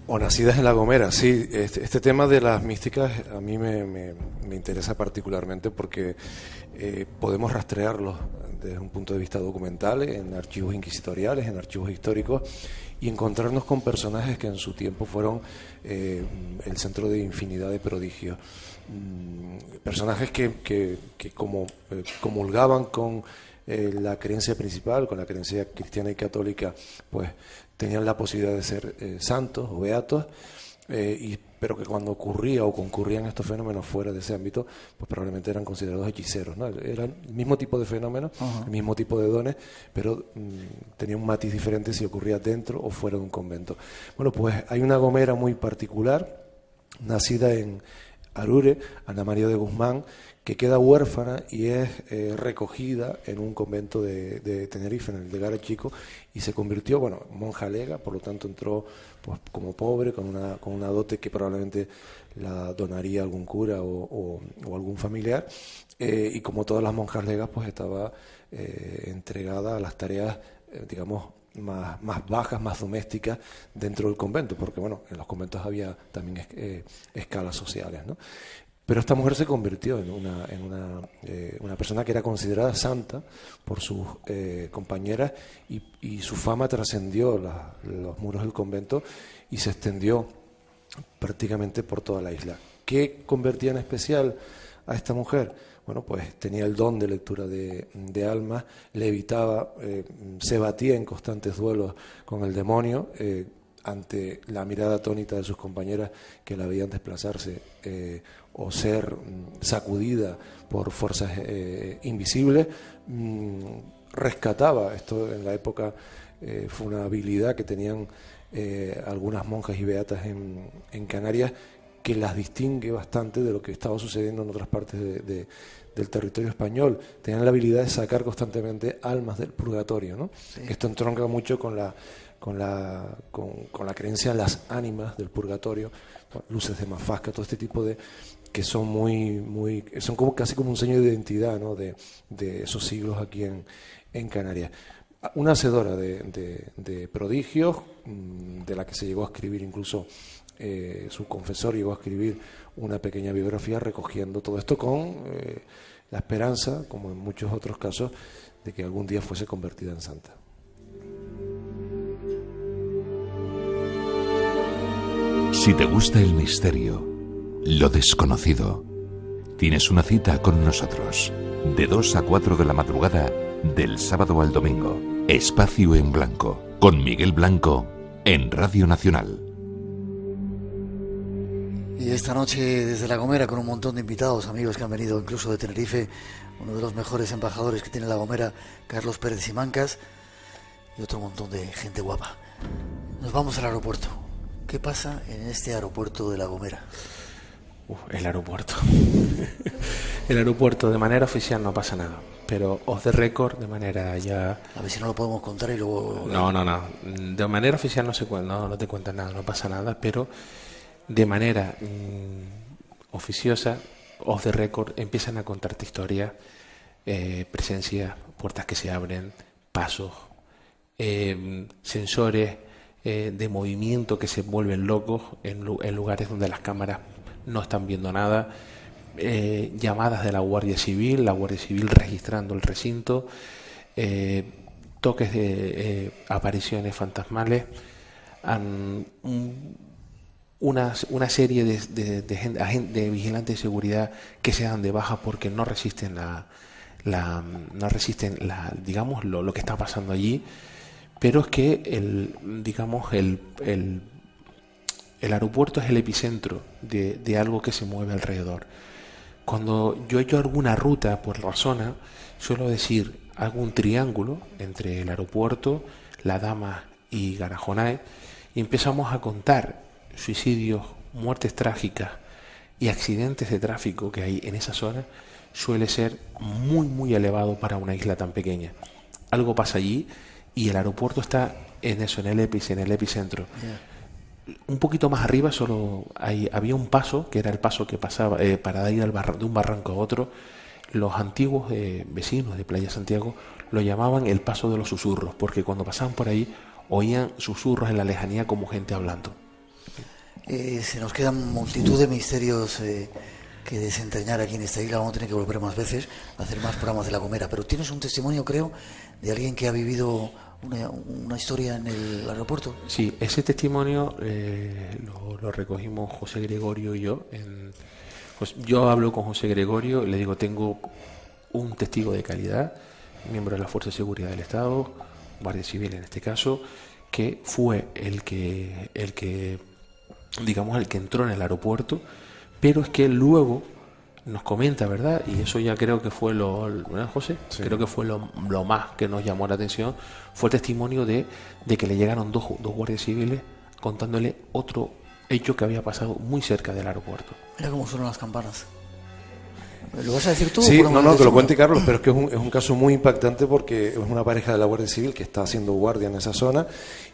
O nacidas en La Gomera, sí. Este tema de las místicas a mí me interesa particularmente porque podemos rastrearlos desde un punto de vista documental, en archivos inquisitoriales, en archivos históricos, y encontrarnos con personajes que en su tiempo fueron el centro de infinidad de prodigios. Personajes que como comulgaban con la creencia principal, con la creencia cristiana y católica, pues tenían la posibilidad de ser santos o beatos, pero que cuando ocurría o concurrían estos fenómenos fuera de ese ámbito, pues probablemente eran considerados hechiceros, ¿no? Eran el mismo tipo de fenómenos, el mismo tipo de dones, pero tenía un matiz diferente si ocurría dentro o fuera de un convento. Bueno, pues hay una Gomera muy particular, nacida en Arure, Ana María de Guzmán, que queda huérfana y es recogida en un convento de Tenerife, en el de Garachico, y se convirtió, monja lega, por lo tanto entró pues como pobre, con una dote que probablemente la donaría algún cura o algún familiar, y como todas las monjas legas, pues estaba entregada a las tareas, digamos, más bajas, más domésticas dentro del convento, porque bueno, en los conventos había también escalas sociales, ¿no? Pero esta mujer se convirtió en una persona que era considerada santa por sus compañeras, y su fama trascendió los muros del convento y se extendió prácticamente por toda la isla. ¿Qué convertía en especial a esta mujer? Bueno, pues tenía el don de lectura de almas, le evitaba, se batía en constantes duelos con el demonio, ante la mirada atónita de sus compañeras que la veían desplazarse o ser sacudida por fuerzas invisibles. Rescataba, esto en la época fue una habilidad que tenían algunas monjas y beatas en Canarias, que las distingue bastante de lo que estaba sucediendo en otras partes del territorio español. Tenían la habilidad de sacar constantemente almas del purgatorio, ¿no? Sí. Esto entronca mucho con la creencia en las ánimas del purgatorio, luces de Mafasca, todo este tipo de que son son como casi como un sello de identidad, ¿no? de esos siglos aquí en Canarias. Una hacedora de prodigios, de la que se llegó a escribir incluso su confesor llegó a escribir una pequeña biografía recogiendo todo esto con la esperanza, como en muchos otros casos, de que algún día fuese convertida en santa. Si te gusta el misterio, lo desconocido, tienes una cita con nosotros, de 2 a 4 de la madrugada, del sábado al domingo. Espacio en Blanco, con Miguel Blanco, en Radio Nacional. Y esta noche desde La Gomera, con un montón de invitados, amigos que han venido incluso de Tenerife, uno de los mejores embajadores que tiene La Gomera, Carlos Pérez Simancas, y otro montón de gente guapa. Nos vamos al aeropuerto. ¿Qué pasa en este aeropuerto de La Gomera? El aeropuerto. El aeropuerto, de manera oficial no pasa nada, pero off the record, de manera ya... A ver si no lo podemos contar y luego... No. De manera oficial no te cuentan nada, no pasa nada, pero de manera oficiosa, off the record, empiezan a contarte historias, presencia, puertas que se abren, pasos, sensores de movimiento que se vuelven locos en lugares donde las cámaras no están viendo nada, llamadas de la Guardia Civil registrando el recinto, toques de apariciones fantasmales, una serie de vigilantes de seguridad que se dan de baja porque no resisten digamos lo que está pasando allí. Pero es que el aeropuerto es el epicentro de algo que se mueve alrededor. Cuando yo he hecho alguna ruta por la zona, suelo decir, hago un triángulo entre el aeropuerto, La Dama y Garajonae, y empezamos a contar suicidios, muertes trágicas y accidentes de tráfico que hay en esa zona. Suele ser muy, muy elevado para una isla tan pequeña. Algo pasa allí y el aeropuerto está en eso, en el epicentro. Yeah. Un poquito más arriba había un paso, que era el paso que pasaba para ir de un barranco a otro. Los antiguos vecinos de Playa Santiago lo llamaban el paso de los susurros, porque cuando pasaban por ahí oían susurros en la lejanía como gente hablando. Se nos quedan multitud de misterios que desentrañar aquí en esta isla. Vamos a tener que volver más veces a hacer más programas de La Gomera, pero tienes un testimonio, creo, de alguien que ha vivido una historia en el aeropuerto. Sí, ese testimonio lo recogimos José Gregorio y yo. Yo hablo con José Gregorio y le digo, tengo un testigo de calidad, miembro de la Fuerza de Seguridad del Estado, Guardia Civil en este caso, que fue el que entró en el aeropuerto, pero es que luego nos comenta, ¿verdad? Y eso ya creo que fue ¿verdad, José? Sí. Creo que fue lo más que nos llamó la atención, fue el testimonio de que le llegaron dos guardias civiles contándole otro hecho que había pasado muy cerca del aeropuerto. Mira cómo suenan las campanas. ¿Lo vas a decir tú? Sí, no, que lo cuente Carlos, pero es que es un caso muy impactante porque es una pareja de la Guardia Civil que está haciendo guardia en esa zona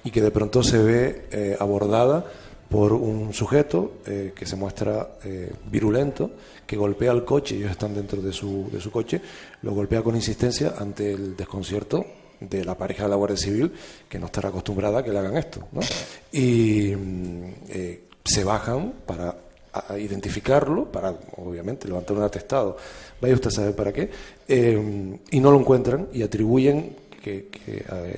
y que de pronto se ve abordada por un sujeto que se muestra virulento, que golpea el coche, ellos están dentro de su coche, lo golpea con insistencia ante el desconcierto de la pareja de la Guardia Civil, que no estará acostumbrada a que le hagan esto, ¿no? Y se bajan para identificarlo, para obviamente levantar un atestado, vaya usted a saber para qué, y no lo encuentran y atribuyen que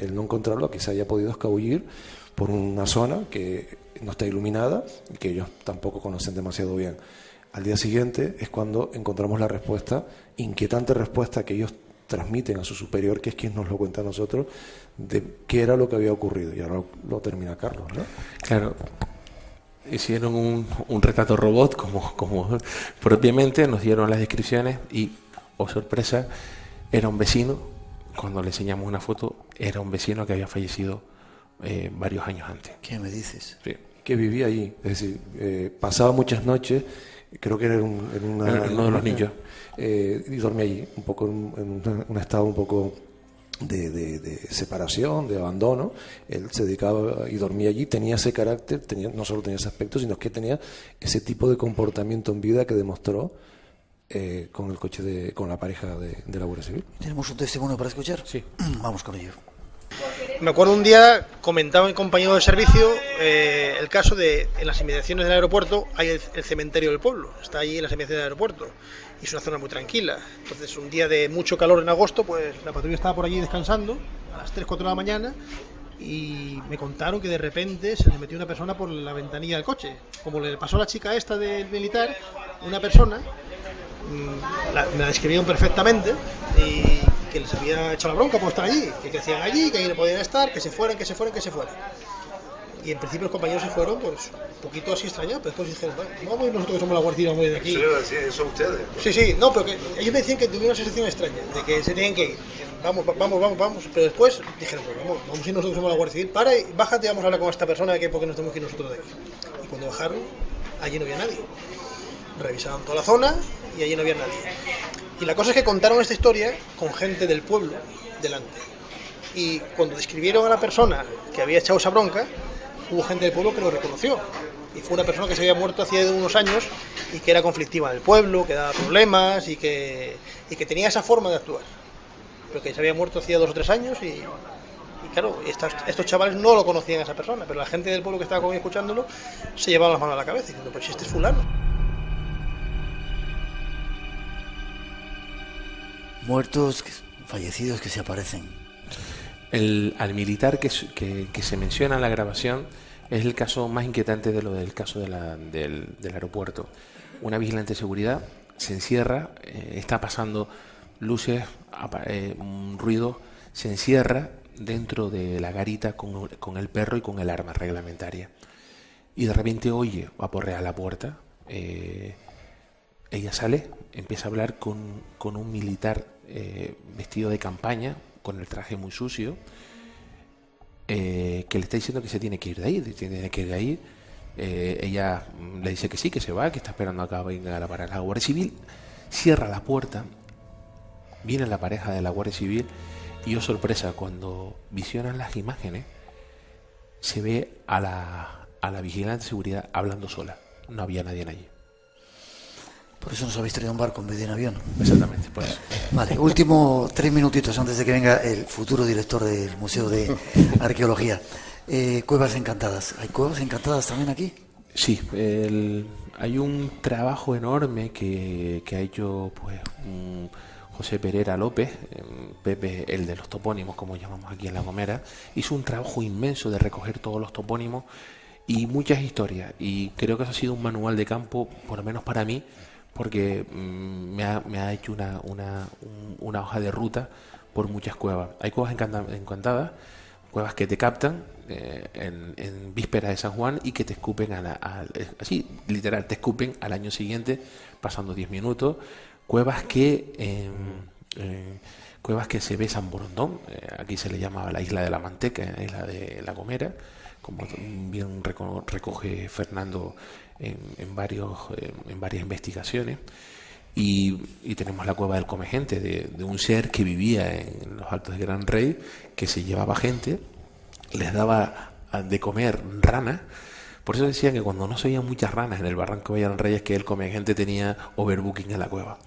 el no encontrarlo a que se haya podido escabullir por una zona que no está iluminada y que ellos tampoco conocen demasiado bien. Al día siguiente es cuando encontramos la respuesta, inquietante respuesta que ellos transmiten a su superior, que es quien nos lo cuenta a nosotros, de qué era lo que había ocurrido. Y ahora lo termina Carlos, ¿no? Claro. Hicieron un retrato robot, como propiamente, nos dieron las descripciones y, oh sorpresa, era un vecino. Cuando le enseñamos una foto, era un vecino que había fallecido varios años antes. ¿Qué me dices? Sí. Que vivía allí, es decir, pasaba muchas noches, creo que era en uno de los niños, y dormía allí, un poco en un estado un poco de separación, de abandono. Él se dedicaba y dormía allí, tenía ese carácter, no solo tenía ese aspecto, sino que tenía ese tipo de comportamiento en vida que demostró con el coche con la pareja de la Guardia Civil. ¿Tenemos un testimonio para escuchar? Sí. Vamos con ello. Me acuerdo un día, comentaba mi compañero de servicio el caso de, en las inmediaciones del aeropuerto hay el cementerio del pueblo, está allí en las inmediaciones del aeropuerto, y es una zona muy tranquila. Entonces, un día de mucho calor en agosto, pues la patrulla estaba por allí descansando a las 3, 4 de la mañana, y me contaron que de repente se le metió una persona por la ventanilla del coche, como le pasó a la chica esta del militar, una persona, me la describieron perfectamente, y que les había echado la bronca por estar allí, que hacían allí, que allí no podían estar, que se fueran. Y en principio los compañeros se fueron, pues, un poquito así extrañados, pero después dijeron, vamos nosotros que somos la Guardia Civil, vamos de aquí. Sí, son ustedes. Sí, no, pero que ellos me decían que tuvieron una sensación extraña, de que se tenían que ir. Vamos, pero después dijeron, pues vamos a ir nosotros que somos la Guardia Civil, para y bájate y vamos a hablar con esta persona de que porque nos tenemos que ir nosotros de aquí. Y cuando bajaron, allí no había nadie. Revisaban toda la zona y allí no había nadie. Y la cosa es que contaron esta historia con gente del pueblo delante. Y cuando describieron a la persona que había echado esa bronca, hubo gente del pueblo que lo reconoció. Y fue una persona que se había muerto hacía unos años y que era conflictiva en el pueblo, que daba problemas y que tenía esa forma de actuar. Pero que se había muerto hacía 2 o 3 años y claro, estos chavales no lo conocían a esa persona, pero la gente del pueblo que estaba conmigo escuchándolo se llevaba las manos a la cabeza diciendo, pues este es fulano. Muertos, fallecidos que se aparecen. Al militar que se menciona en la grabación es el caso más inquietante de lo del caso del aeropuerto. Una vigilante de seguridad se encierra, está pasando luces, un ruido, se encierra dentro de la garita con el perro y con el arma reglamentaria. Y de repente oye aporrear la puerta. Ella sale, empieza a hablar con un militar vestido de campaña, con el traje muy sucio, que le está diciendo que se tiene que ir de ahí, ella le dice que sí, que se va, que está esperando acá venga la Guardia Civil, cierra la puerta, viene la pareja de la Guardia Civil y, oh sorpresa, cuando visionan las imágenes, se ve a la vigilante de seguridad hablando sola, no había nadie allí. Por eso nos habéis traído un barco en vez de un avión. Exactamente, pues. Vale, último 3 minutitos antes de que venga el futuro director del Museo de Arqueología. Cuevas encantadas. ¿Hay cuevas encantadas también aquí? Sí, hay un trabajo enorme que ha hecho pues José Pereira López, Pepe, el de los topónimos, como llamamos aquí en La Gomera. Hizo un trabajo inmenso de recoger todos los topónimos y muchas historias. Y creo que eso ha sido un manual de campo, por lo menos para mí, porque me ha hecho una hoja de ruta por muchas cuevas. Hay cuevas encantadas, cuevas que te captan en vísperas de San Juan y que te escupen así, literal, te escupen al año siguiente, pasando 10 minutos. Cuevas que se ve San Borondón, aquí se le llama la isla de la Manteca, la isla de La Gomera, como bien recoge Fernando en varias investigaciones. Y tenemos la cueva del Comegente, de un ser que vivía en los Altos de Gran Rey, que se llevaba gente, les daba de comer rana Por eso decía que cuando no se veían muchas ranas en el barranco de Villarreyes, que él come gente tenía overbooking en la cueva.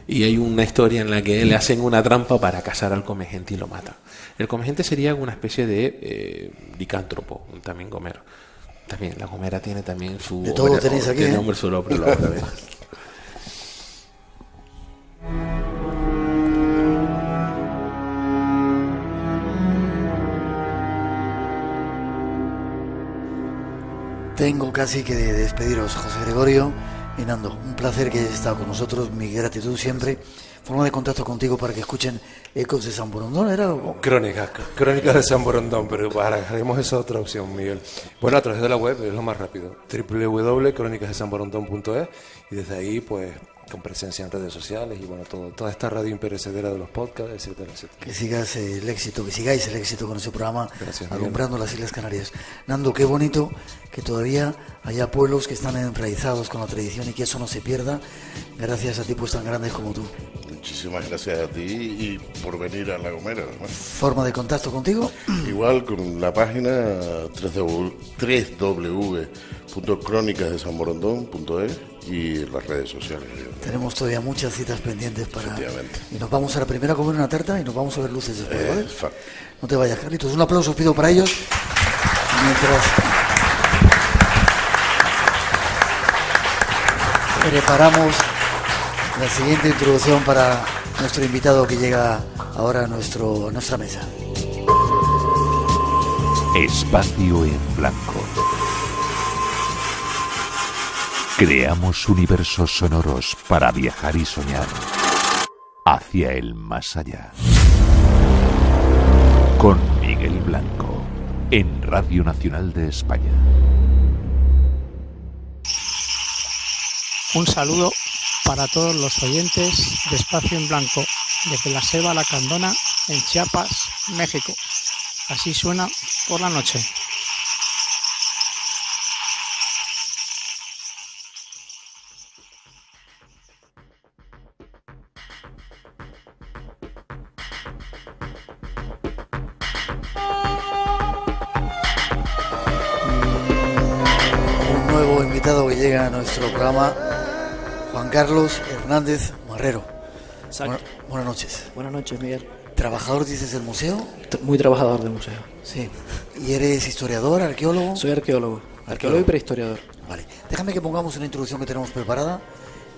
Y hay una historia en la que le hacen una trampa para cazar al comegente y lo matan. El comegente sería una especie de licántropo, también gomero. También, la gomera tiene también su... De todo tenéis aquí, tiene hombre su nombre, lo también. Tengo casi que despediros, José Gregorio y Nando. Un placer que hayáis estado con nosotros, mi gratitud siempre. Forma de contacto contigo para que escuchen Ecos de San Borondón, ¿era? Crónicas de San Borondón, pero haremos esa otra opción, Miguel. Bueno, a través de la web es lo más rápido, www.cronicasdesanborondón.es, y desde ahí, pues, con presencia en redes sociales y bueno, toda esta radio imperecedera de los podcasts, etcétera, etcétera. Que sigáis el éxito con ese programa. Gracias, alumbrando las Islas Canarias. Nando, qué bonito que todavía haya pueblos que están enraizados con la tradición y que eso no se pierda, gracias a tipos tan grandes como tú. Muchísimas gracias a ti y por venir a La Gomera. ¿Forma de contacto contigo? Igual con la página www.cronicasdesanborondón.es y las redes sociales. Tenemos todavía muchas citas pendientes para... Y nos vamos a la primera a comer una tarta y nos vamos a ver luces después, ¿vale? No te vayas, Carlitos. Un aplauso os pido para ellos. Mientras preparamos la siguiente introducción para nuestro invitado que llega ahora a nuestra mesa. Espacio en blanco. Creamos universos sonoros para viajar y soñar hacia el más allá. Con Miguel Blanco, en Radio Nacional de España. Un saludo para todos los oyentes de Espacio en Blanco, desde la Selva Lacandona, en Chiapas, México. Así suena por la noche. Un nuevo invitado que llega a nuestro programa, Juan Carlos Hernández Marrero. Buenas noches. Buenas noches, Miguel. ¿Trabajador, dices, del museo? Muy trabajador del museo. Sí. ¿Y eres historiador, arqueólogo? Soy arqueólogo y prehistoriador. Vale. Déjame que pongamos una introducción que tenemos preparada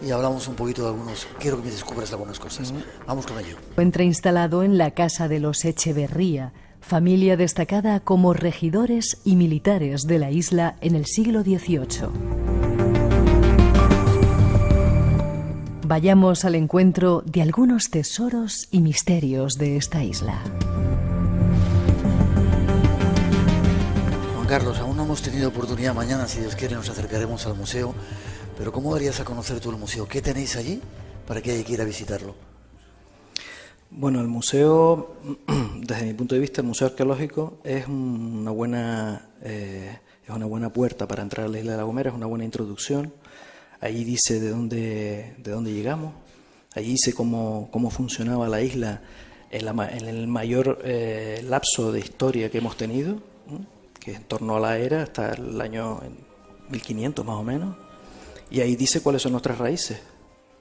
y hablamos un poquito de algunos... Quiero que me descubras algunas cosas. Vamos con ello. Encuentra instalado en la casa de los Echeverría, familia destacada como regidores y militares de la isla en el siglo XVIII. Vayamos al encuentro de algunos tesoros y misterios de esta isla. Juan Carlos, aún no hemos tenido oportunidad. Mañana, si Dios quiere, nos acercaremos al museo. Pero ¿cómo darías a conocer tú el museo? ¿Qué tenéis allí para que haya que ir a visitarlo? Bueno, el museo, desde mi punto de vista, el Museo Arqueológico es una buena puerta para entrar a la isla de La Gomera, es una buena introducción. Allí dice de dónde llegamos, allí dice cómo funcionaba la isla en el mayor lapso de historia que hemos tenido, que es en torno a la era hasta el año 1500 más o menos, y ahí dice cuáles son nuestras raíces.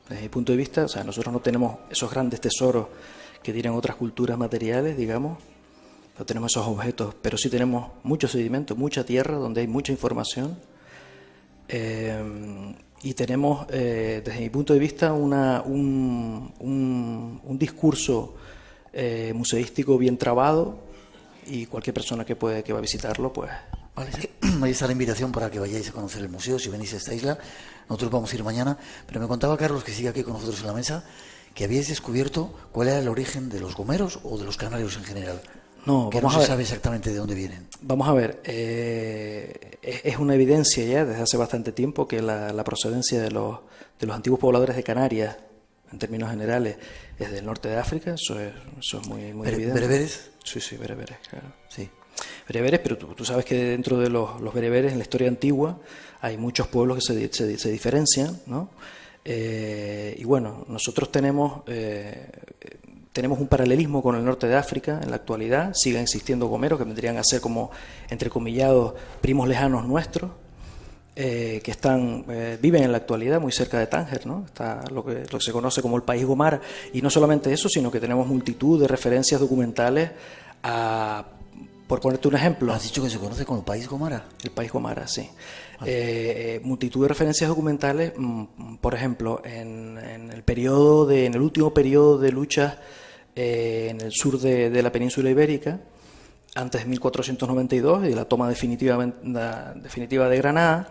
Desde mi punto de vista, o sea, nosotros no tenemos esos grandes tesoros que tienen otras culturas materiales, digamos, no tenemos esos objetos, pero sí tenemos mucho sedimento, mucha tierra donde hay mucha información. Y tenemos, desde mi punto de vista, un discurso museístico bien trabado, y cualquier persona que va a visitarlo, pues... Vale, ahí está la invitación para que vayáis a conocer el museo, si venís a esta isla. Nosotros vamos a ir mañana, pero me contaba Carlos, que sigue aquí con nosotros en la mesa, que habíais descubierto cuál era el origen de los gomeros o de los canarios en general. No, que no se sabe exactamente de dónde vienen. Vamos a ver, es una evidencia ya desde hace bastante tiempo que la procedencia de los antiguos pobladores de Canarias, en términos generales, es del norte de África. Eso es muy evidente. ¿Bereberes? Sí, bereberes, claro. Sí. Bereberes, pero tú sabes que dentro de los bereberes, en la historia antigua, hay muchos pueblos que se diferencian, ¿no? Y bueno, nosotros tenemos un paralelismo con el norte de África en la actualidad. Siguen existiendo gomeros que vendrían a ser como, entrecomillados, primos lejanos nuestros. que viven en la actualidad muy cerca de Tánger, ¿no? Está lo que se conoce como el País Gomara, y no solamente eso, sino que tenemos multitud de referencias documentales por ponerte un ejemplo. ¿Has dicho que se conoce como el País Gomara? El País Gomara, sí. Multitud de referencias documentales, por ejemplo, en el último periodo de luchas en el sur de la península ibérica, antes de 1492 y de la toma definitiva de Granada.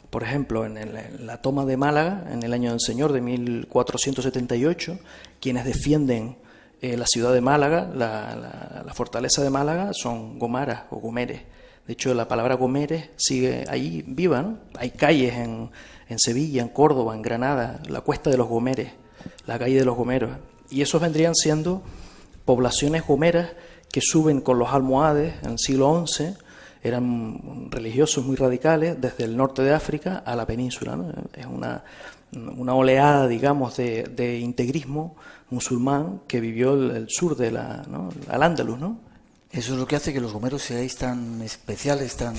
Por ejemplo, en la toma de Málaga, en el año del Señor de 1478, quienes defienden la ciudad de Málaga, la fortaleza de Málaga, son gomaras o gomeres. De hecho, la palabra gomeres sigue ahí viva, ¿no? Hay calles en Sevilla, en Córdoba, en Granada, la Cuesta de los Gomeres, la calle de los Gomeros. Y esos vendrían siendo poblaciones gomeras que suben con los almohades en el siglo XI, eran religiosos muy radicales, desde el norte de África a la península, ¿no? Es una oleada, digamos, de integrismo musulmán que vivió el sur de al Andalus, ¿no? Eso es lo que hace que los gomeros seáis tan especiales, tan...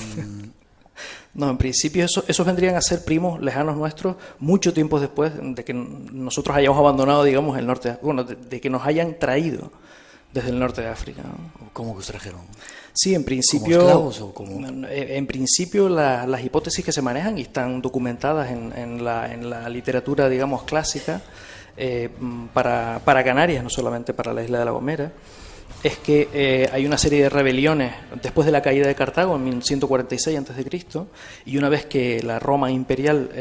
No, en principio esos vendrían a ser primos lejanos nuestros mucho tiempo después de que nosotros hayamos abandonado, digamos, el norte, de que nos hayan traído desde el norte de África, ¿no? ¿Cómo que os trajeron? Sí, en principio... ¿Como esclavos o como...? En principio las hipótesis que se manejan y están documentadas en la literatura, digamos, clásica para Canarias, no solamente para la isla de La Gomera, es que hay una serie de rebeliones después de la caída de Cartago en 1146 a.C. y una vez que la Roma imperial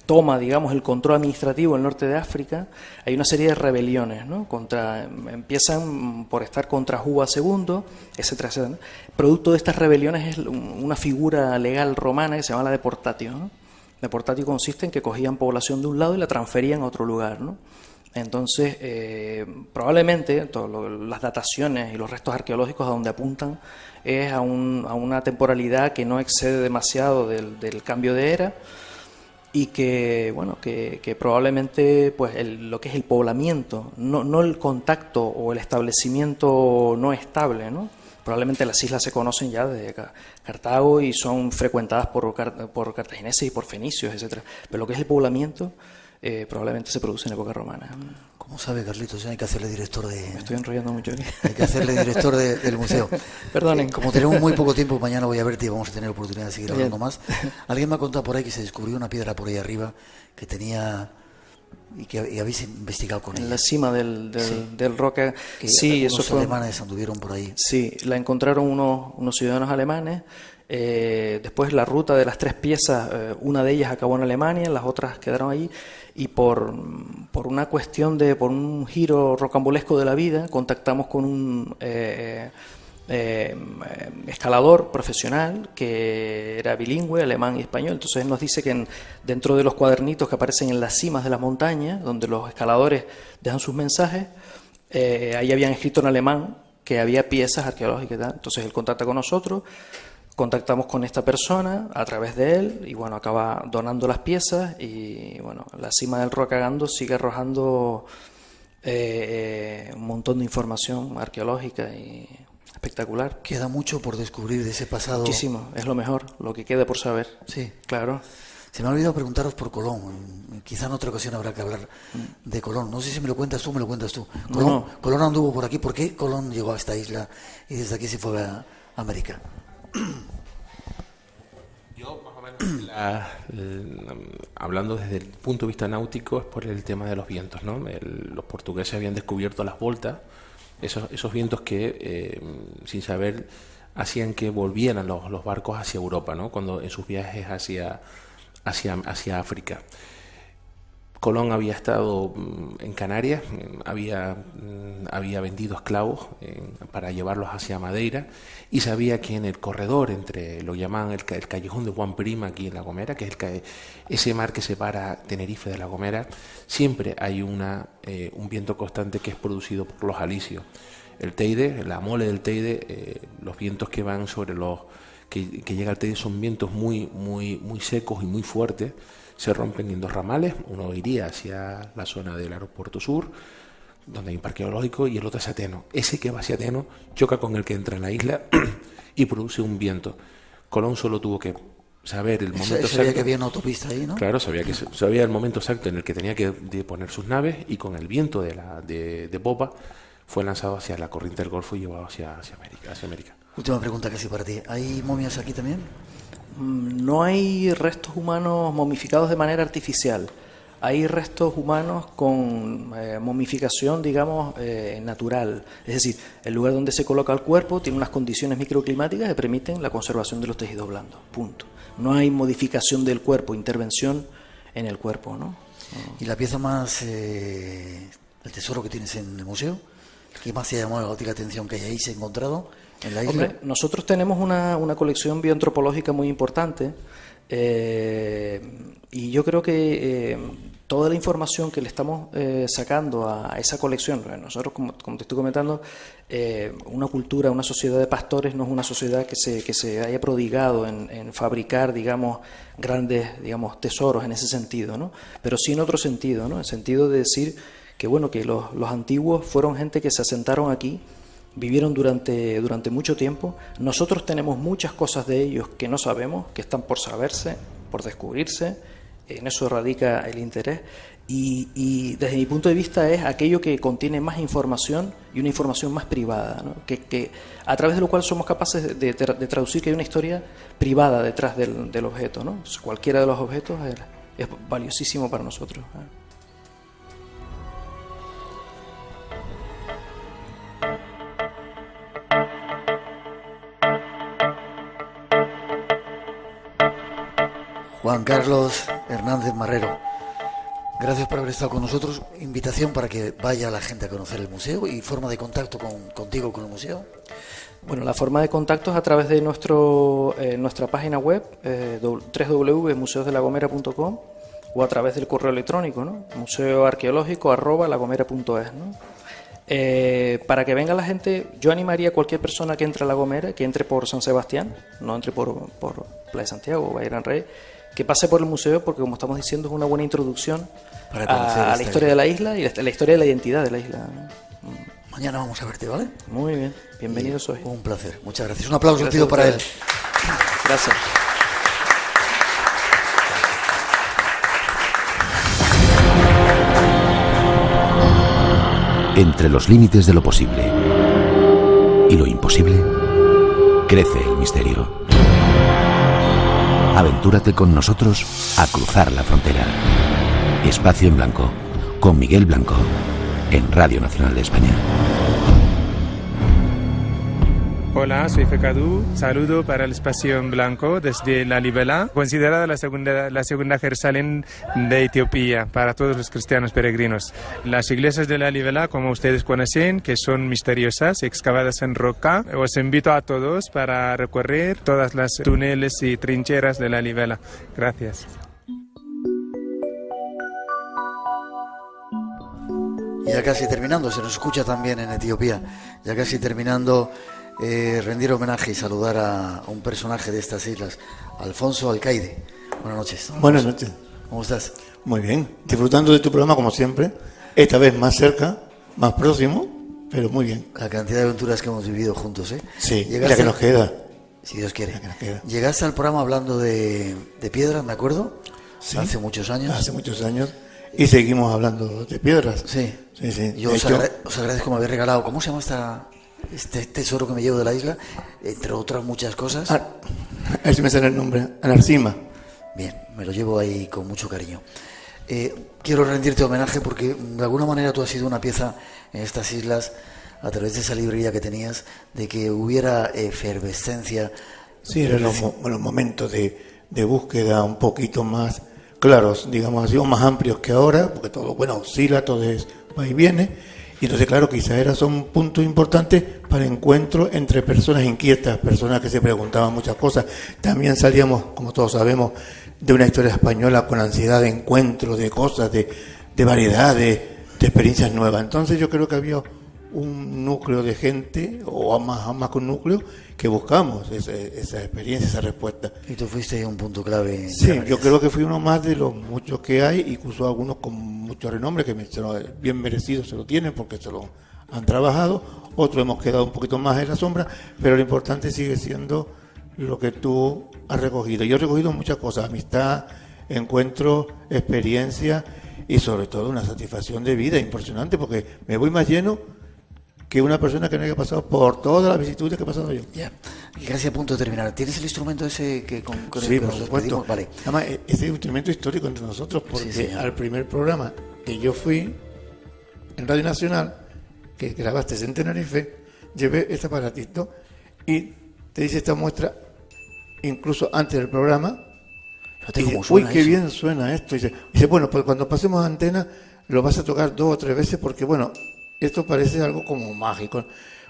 toma, digamos, el control administrativo del norte de África, hay una serie de rebeliones, ¿no? Empiezan por estar contra Juba II, etcétera, etcétera. Producto de estas rebeliones es una figura legal romana que se llama la deportatio, ¿no? Deportatio consiste en que cogían población de un lado y la transferían a otro lugar, ¿no? Entonces, probablemente las dataciones y los restos arqueológicos a donde apuntan es a una temporalidad que no excede demasiado del cambio de era y que, bueno, que probablemente pues lo que es el poblamiento, no el contacto o el establecimiento no estable, ¿no? Probablemente las islas se conocen ya desde Cartago y son frecuentadas por cartagineses y por fenicios, etcétera. Pero lo que es el poblamiento probablemente se produce en época romana. ¿Cómo sabe, Carlitos? Hay que hacerle director de... Me estoy enrollando mucho aquí. Hay que hacerle director del museo. Perdonen. Como tenemos muy poco tiempo, mañana voy a verte y vamos a tener oportunidad de seguir hablando más. Alguien me ha contado por ahí que se descubrió una piedra por ahí arriba que tenía... y que habéis investigado con ella. En la cima del roca. Que sí, eso fue. Los alemanes anduvieron por ahí. Sí, la encontraron unos ciudadanos alemanes. Después la ruta de las 3 piezas, una de ellas acabó en Alemania, las otras quedaron allí, y por una cuestión por un giro rocambolesco de la vida, contactamos con un escalador profesional que era bilingüe, alemán y español. Entonces él nos dice que dentro de los cuadernitos que aparecen en las cimas de las montañas, donde los escaladores dejan sus mensajes, ahí habían escrito en alemán que había piezas arqueológicas, ¿verdad? Entonces él contacta con nosotros, contactamos con esta persona a través de él y bueno, acaba donando las piezas y bueno, la cima del Rocagando sigue arrojando un montón de información arqueológica y espectacular. Queda mucho por descubrir de ese pasado. Muchísimo, es lo mejor, lo que queda por saber. Sí, claro. Se me ha olvidado preguntaros por Colón. Quizá en otra ocasión habrá que hablar de Colón. No sé si me lo cuentas tú o me lo cuentas tú. Colón anduvo por aquí. ¿Por qué Colón llegó a esta isla y desde aquí se fue a América? Yo, más o menos, hablando desde el punto de vista náutico, es por el tema de los vientos, ¿no? Los portugueses habían descubierto las voltas, esos vientos que, sin saber, hacían que volvieran los barcos hacia Europa, ¿no? Cuando en sus viajes hacia África. Colón había estado en Canarias, había vendido esclavos para llevarlos hacia Madeira y sabía que en el corredor entre, lo llaman el callejón de Juan Prima aquí en La Gomera, que es ese mar que separa Tenerife de La Gomera, siempre hay un viento constante que es producido por los alisios. El Teide, la mole del Teide, los vientos que van sobre que llega al Teide son vientos muy, muy, muy secos y muy fuertes. Se rompen en 2 ramales, uno iría hacia la zona del aeropuerto sur, donde hay un parque geológico, y el otro hacia Ateno. Ese que va hacia Ateno choca con el que entra en la isla y produce un viento. Colón solo tuvo que saber el momento exacto. Sabía que había una autopista ahí, ¿no? Claro, sabía el momento exacto en el que tenía que poner sus naves, y con el viento de popa fue lanzado hacia la corriente del Golfo y llevado hacia América. Última pregunta casi para ti. ¿Hay momias aquí también? No hay restos humanos momificados de manera artificial. Hay restos humanos con momificación, digamos, natural. Es decir, el lugar donde se coloca el cuerpo tiene unas condiciones microclimáticas que permiten la conservación de los tejidos blandos. Punto. No hay modificación del cuerpo, intervención en el cuerpo, ¿no? ¿Y la pieza más, el tesoro que tienes en el museo? ¿Qué más te ha llamado la atención que hayáis encontrado en la isla? Hombre, nosotros tenemos una colección bioantropológica muy importante, y yo creo que toda la información que le estamos sacando a esa colección, nosotros, como te estoy comentando, una cultura, una sociedad de pastores no es una sociedad que se haya prodigado en fabricar, digamos, grandes, digamos, tesoros en ese sentido, ¿no? Pero sí en otro sentido, ¿no? En el sentido de decir que, bueno, que los antiguos fueron gente que se asentaron aquí, vivieron durante mucho tiempo. Nosotros tenemos muchas cosas de ellos que no sabemos, que están por saberse, por descubrirse. En eso radica el interés. Y desde mi punto de vista es aquello que contiene más información y una información más privada, ¿no? que a través de lo cual somos capaces de traducir que hay una historia privada detrás del objeto, ¿no? Cualquiera de los objetos es valiosísimo para nosotros, ¿eh? Juan Carlos Hernández Marrero, gracias por haber estado con nosotros. Invitación para que vaya la gente a conocer el museo y forma de contacto contigo, con el museo. Bueno, la forma de contacto es a través de nuestra página web, www.museosdelagomera.com, o a través del correo electrónico, ¿no? museoarqueológico@lagomera.es, ¿no? Para que venga la gente, yo animaría a cualquier persona que entre a La Gomera, que entre por San Sebastián, no entre por Playa Santiago o Bahía Gran Rey, que pase por el museo, porque, como estamos diciendo, es una buena introducción a la historia de la isla y la historia de la identidad de la isla. Mañana vamos a verte, ¿vale? Muy bien, bienvenido soy. Un placer, muchas gracias. Un aplauso pido para él. Gracias. Entre los límites de lo posible y lo imposible, crece el misterio. Aventúrate con nosotros a cruzar la frontera. Espacio en Blanco, con Miguel Blanco, en Radio Nacional de España. Hola, soy Fecadú. Saludo para el Espacio en Blanco desde La Libela, considerada la segunda Jerusalén de Etiopía para todos los cristianos peregrinos. Las iglesias de La Libela, como ustedes conocen, que son misteriosas, excavadas en roca. Os invito a todos para recorrer todas las túneles y trincheras de La Libela. Gracias. Ya casi terminando, se nos escucha también en Etiopía, ya casi terminando, rendir homenaje y saludar a un personaje de estas islas, Alfonso Alcaide. Buenas noches. Buenas noches. ¿Cómo estás? Muy bien, disfrutando de tu programa como siempre, esta vez más cerca, más próximo, pero muy bien. La cantidad de aventuras que hemos vivido juntos, ¿eh? Sí, la que nos queda. Si Dios quiere. Llegaste al programa hablando de piedras, ¿me acuerdo? Sí. Hace muchos años. Hace muchos años. Y seguimos hablando de piedras. Sí. Sí, sí. Yo os agradezco que me habéis regalado. ¿Cómo se llama este tesoro que me llevo de la isla? Entre otras muchas cosas. Ahí se me sale el nombre. Anarcima. Bien, me lo llevo ahí con mucho cariño. Quiero rendirte homenaje porque de alguna manera tú has sido una pieza en estas islas, a través de esa librería que tenías, de que hubiera efervescencia. Sí, eran los momentos de búsqueda un poquito más claros, digamos así, o más amplios que ahora, porque todo, oscila, todo es va y viene, y entonces, claro, quizás era un punto importante para encuentro entre personas inquietas, personas que se preguntaban muchas cosas. También salíamos, como todos sabemos, de una historia española con ansiedad de encuentro, de cosas, de variedad, de experiencias nuevas. Entonces yo creo que había un núcleo de gente, o más que un núcleo, que buscamos esa experiencia, esa respuesta. Y tú fuiste un punto clave. Sí, yo creo que fui uno más de los muchos que hay, incluso algunos con mucho renombre, que bien merecidos se lo tienen porque se lo han trabajado, otros hemos quedado un poquito más en la sombra, pero lo importante sigue siendo lo que tú has recogido. Yo he recogido muchas cosas, amistad, encuentros, experiencia y sobre todo una satisfacción de vida impresionante, porque me voy más lleno que una persona que no haya pasado por todas las vicisitudes que he pasado yo. Ya, y casi a punto de terminar. ¿Tienes el instrumento ese que con sí, el que por nos supuesto. despedimos? Vale. Además, ese es un instrumento histórico entre nosotros, porque Sí, al primer programa que yo fui en Radio Nacional, que grabaste en Tenerife, llevé este aparatito y te dice esta muestra incluso antes del programa. Y dice, uy, qué bien suena esto. Y dice, bueno, pues cuando pasemos a antena lo vas a tocar 2 o 3 veces porque, bueno, esto parece algo como mágico.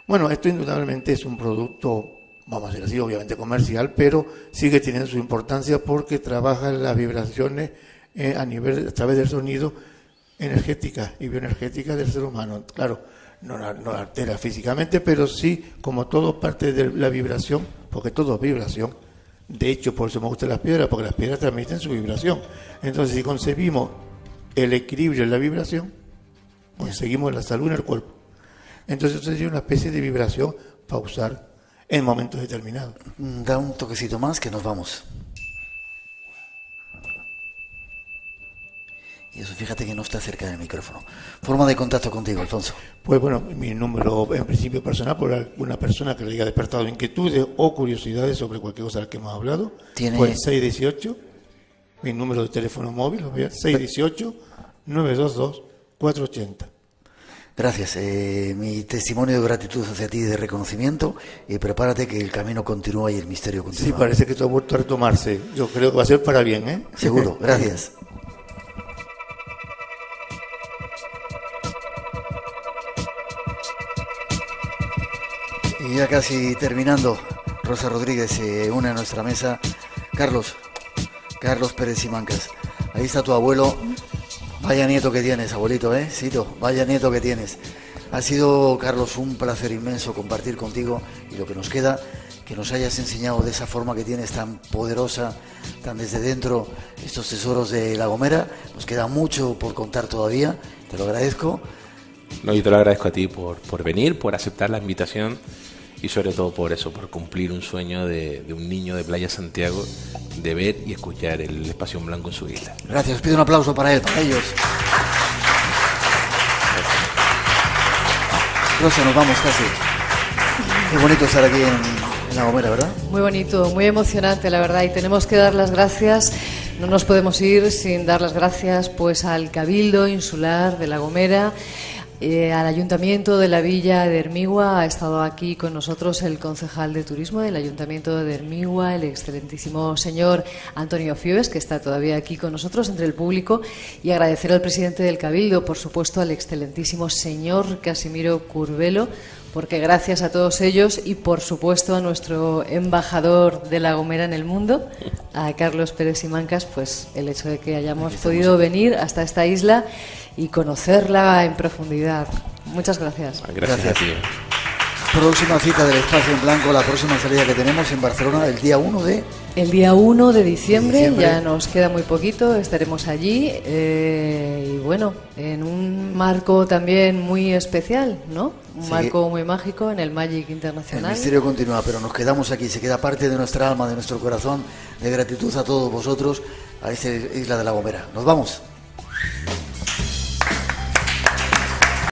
Bueno, esto indudablemente es un producto, vamos a decir así, obviamente comercial, pero sigue teniendo su importancia porque trabaja en las vibraciones a través del sonido energética y bioenergética del ser humano. Claro, no la altera físicamente, pero sí, como todo parte de la vibración, porque todo es vibración. De hecho, por eso me gustan las piedras, porque las piedras transmiten su vibración. Entonces, si concebimos el equilibrio en la vibración, conseguimos la salud en el cuerpo. Entonces, eso sería una especie de vibración para usar en momentos determinados. Da un toquecito más que nos vamos. Y eso, fíjate que no está cerca del micrófono. Forma de contacto contigo, Alfonso. Pues bueno, mi número en principio personal, por alguna persona que le haya despertado inquietudes o curiosidades sobre cualquier cosa de la que hemos hablado, ¿Tiene... pues 618, mi número de teléfono móvil, 618-922-480. Gracias. Mi testimonio de gratitud hacia ti y de reconocimiento. Y prepárate que el camino continúa y el misterio continúa. Sí, parece que esto ha vuelto a retomarse. Yo creo que va a ser para bien, ¿eh? Seguro. Gracias. Y ya casi terminando, Rosa Rodríguez se une a nuestra mesa. Carlos Pérez Simancas. Ahí está tu abuelo. Vaya nieto que tienes, abuelito, ¿eh? Cito, vaya nieto que tienes. Ha sido, Carlos, un placer inmenso compartir contigo y lo que nos queda, que nos hayas enseñado de esa forma que tienes tan poderosa, tan desde dentro, estos tesoros de La Gomera. Nos queda mucho por contar todavía, te lo agradezco. No, yo te lo agradezco a ti por venir, por aceptar la invitación y sobre todo por eso, por cumplir un sueño de un niño de Playa Santiago, de ver y escuchar el espacio en blanco en su isla. Gracias, os pido un aplauso para él, para ellos. Rosa, nos vamos casi. Qué bonito estar aquí en La Gomera, ¿verdad? Muy bonito, muy emocionante, la verdad, y tenemos que dar las gracias. No nos podemos ir sin dar las gracias pues al Cabildo Insular de La Gomera, al Ayuntamiento de la Villa de Hermigua. Ha estado aquí con nosotros el concejal de Turismo del Ayuntamiento de Hermigua, el excelentísimo señor Antonio Fiebes, que está todavía aquí con nosotros entre el público, y agradecer al presidente del Cabildo, por supuesto, al excelentísimo señor Casimiro Curbelo, porque gracias a todos ellos y, por supuesto, a nuestro embajador de La Gomera en el mundo, a Carlos Pérez Simancas, pues el hecho de que hayamos podido venir hasta esta isla y conocerla en profundidad. Muchas gracias. Gracias a ti. Próxima cita del Espacio en Blanco, la próxima salida que tenemos en Barcelona el día 1 de... El día 1 de diciembre, ya nos queda muy poquito, estaremos allí y bueno, en un marco también muy especial, ¿no? Un marco muy mágico en el Magic Internacional. El misterio continúa, pero nos quedamos aquí, se queda parte de nuestra alma, de nuestro corazón, de gratitud a todos vosotros, a esta isla de La Gomera. Nos vamos.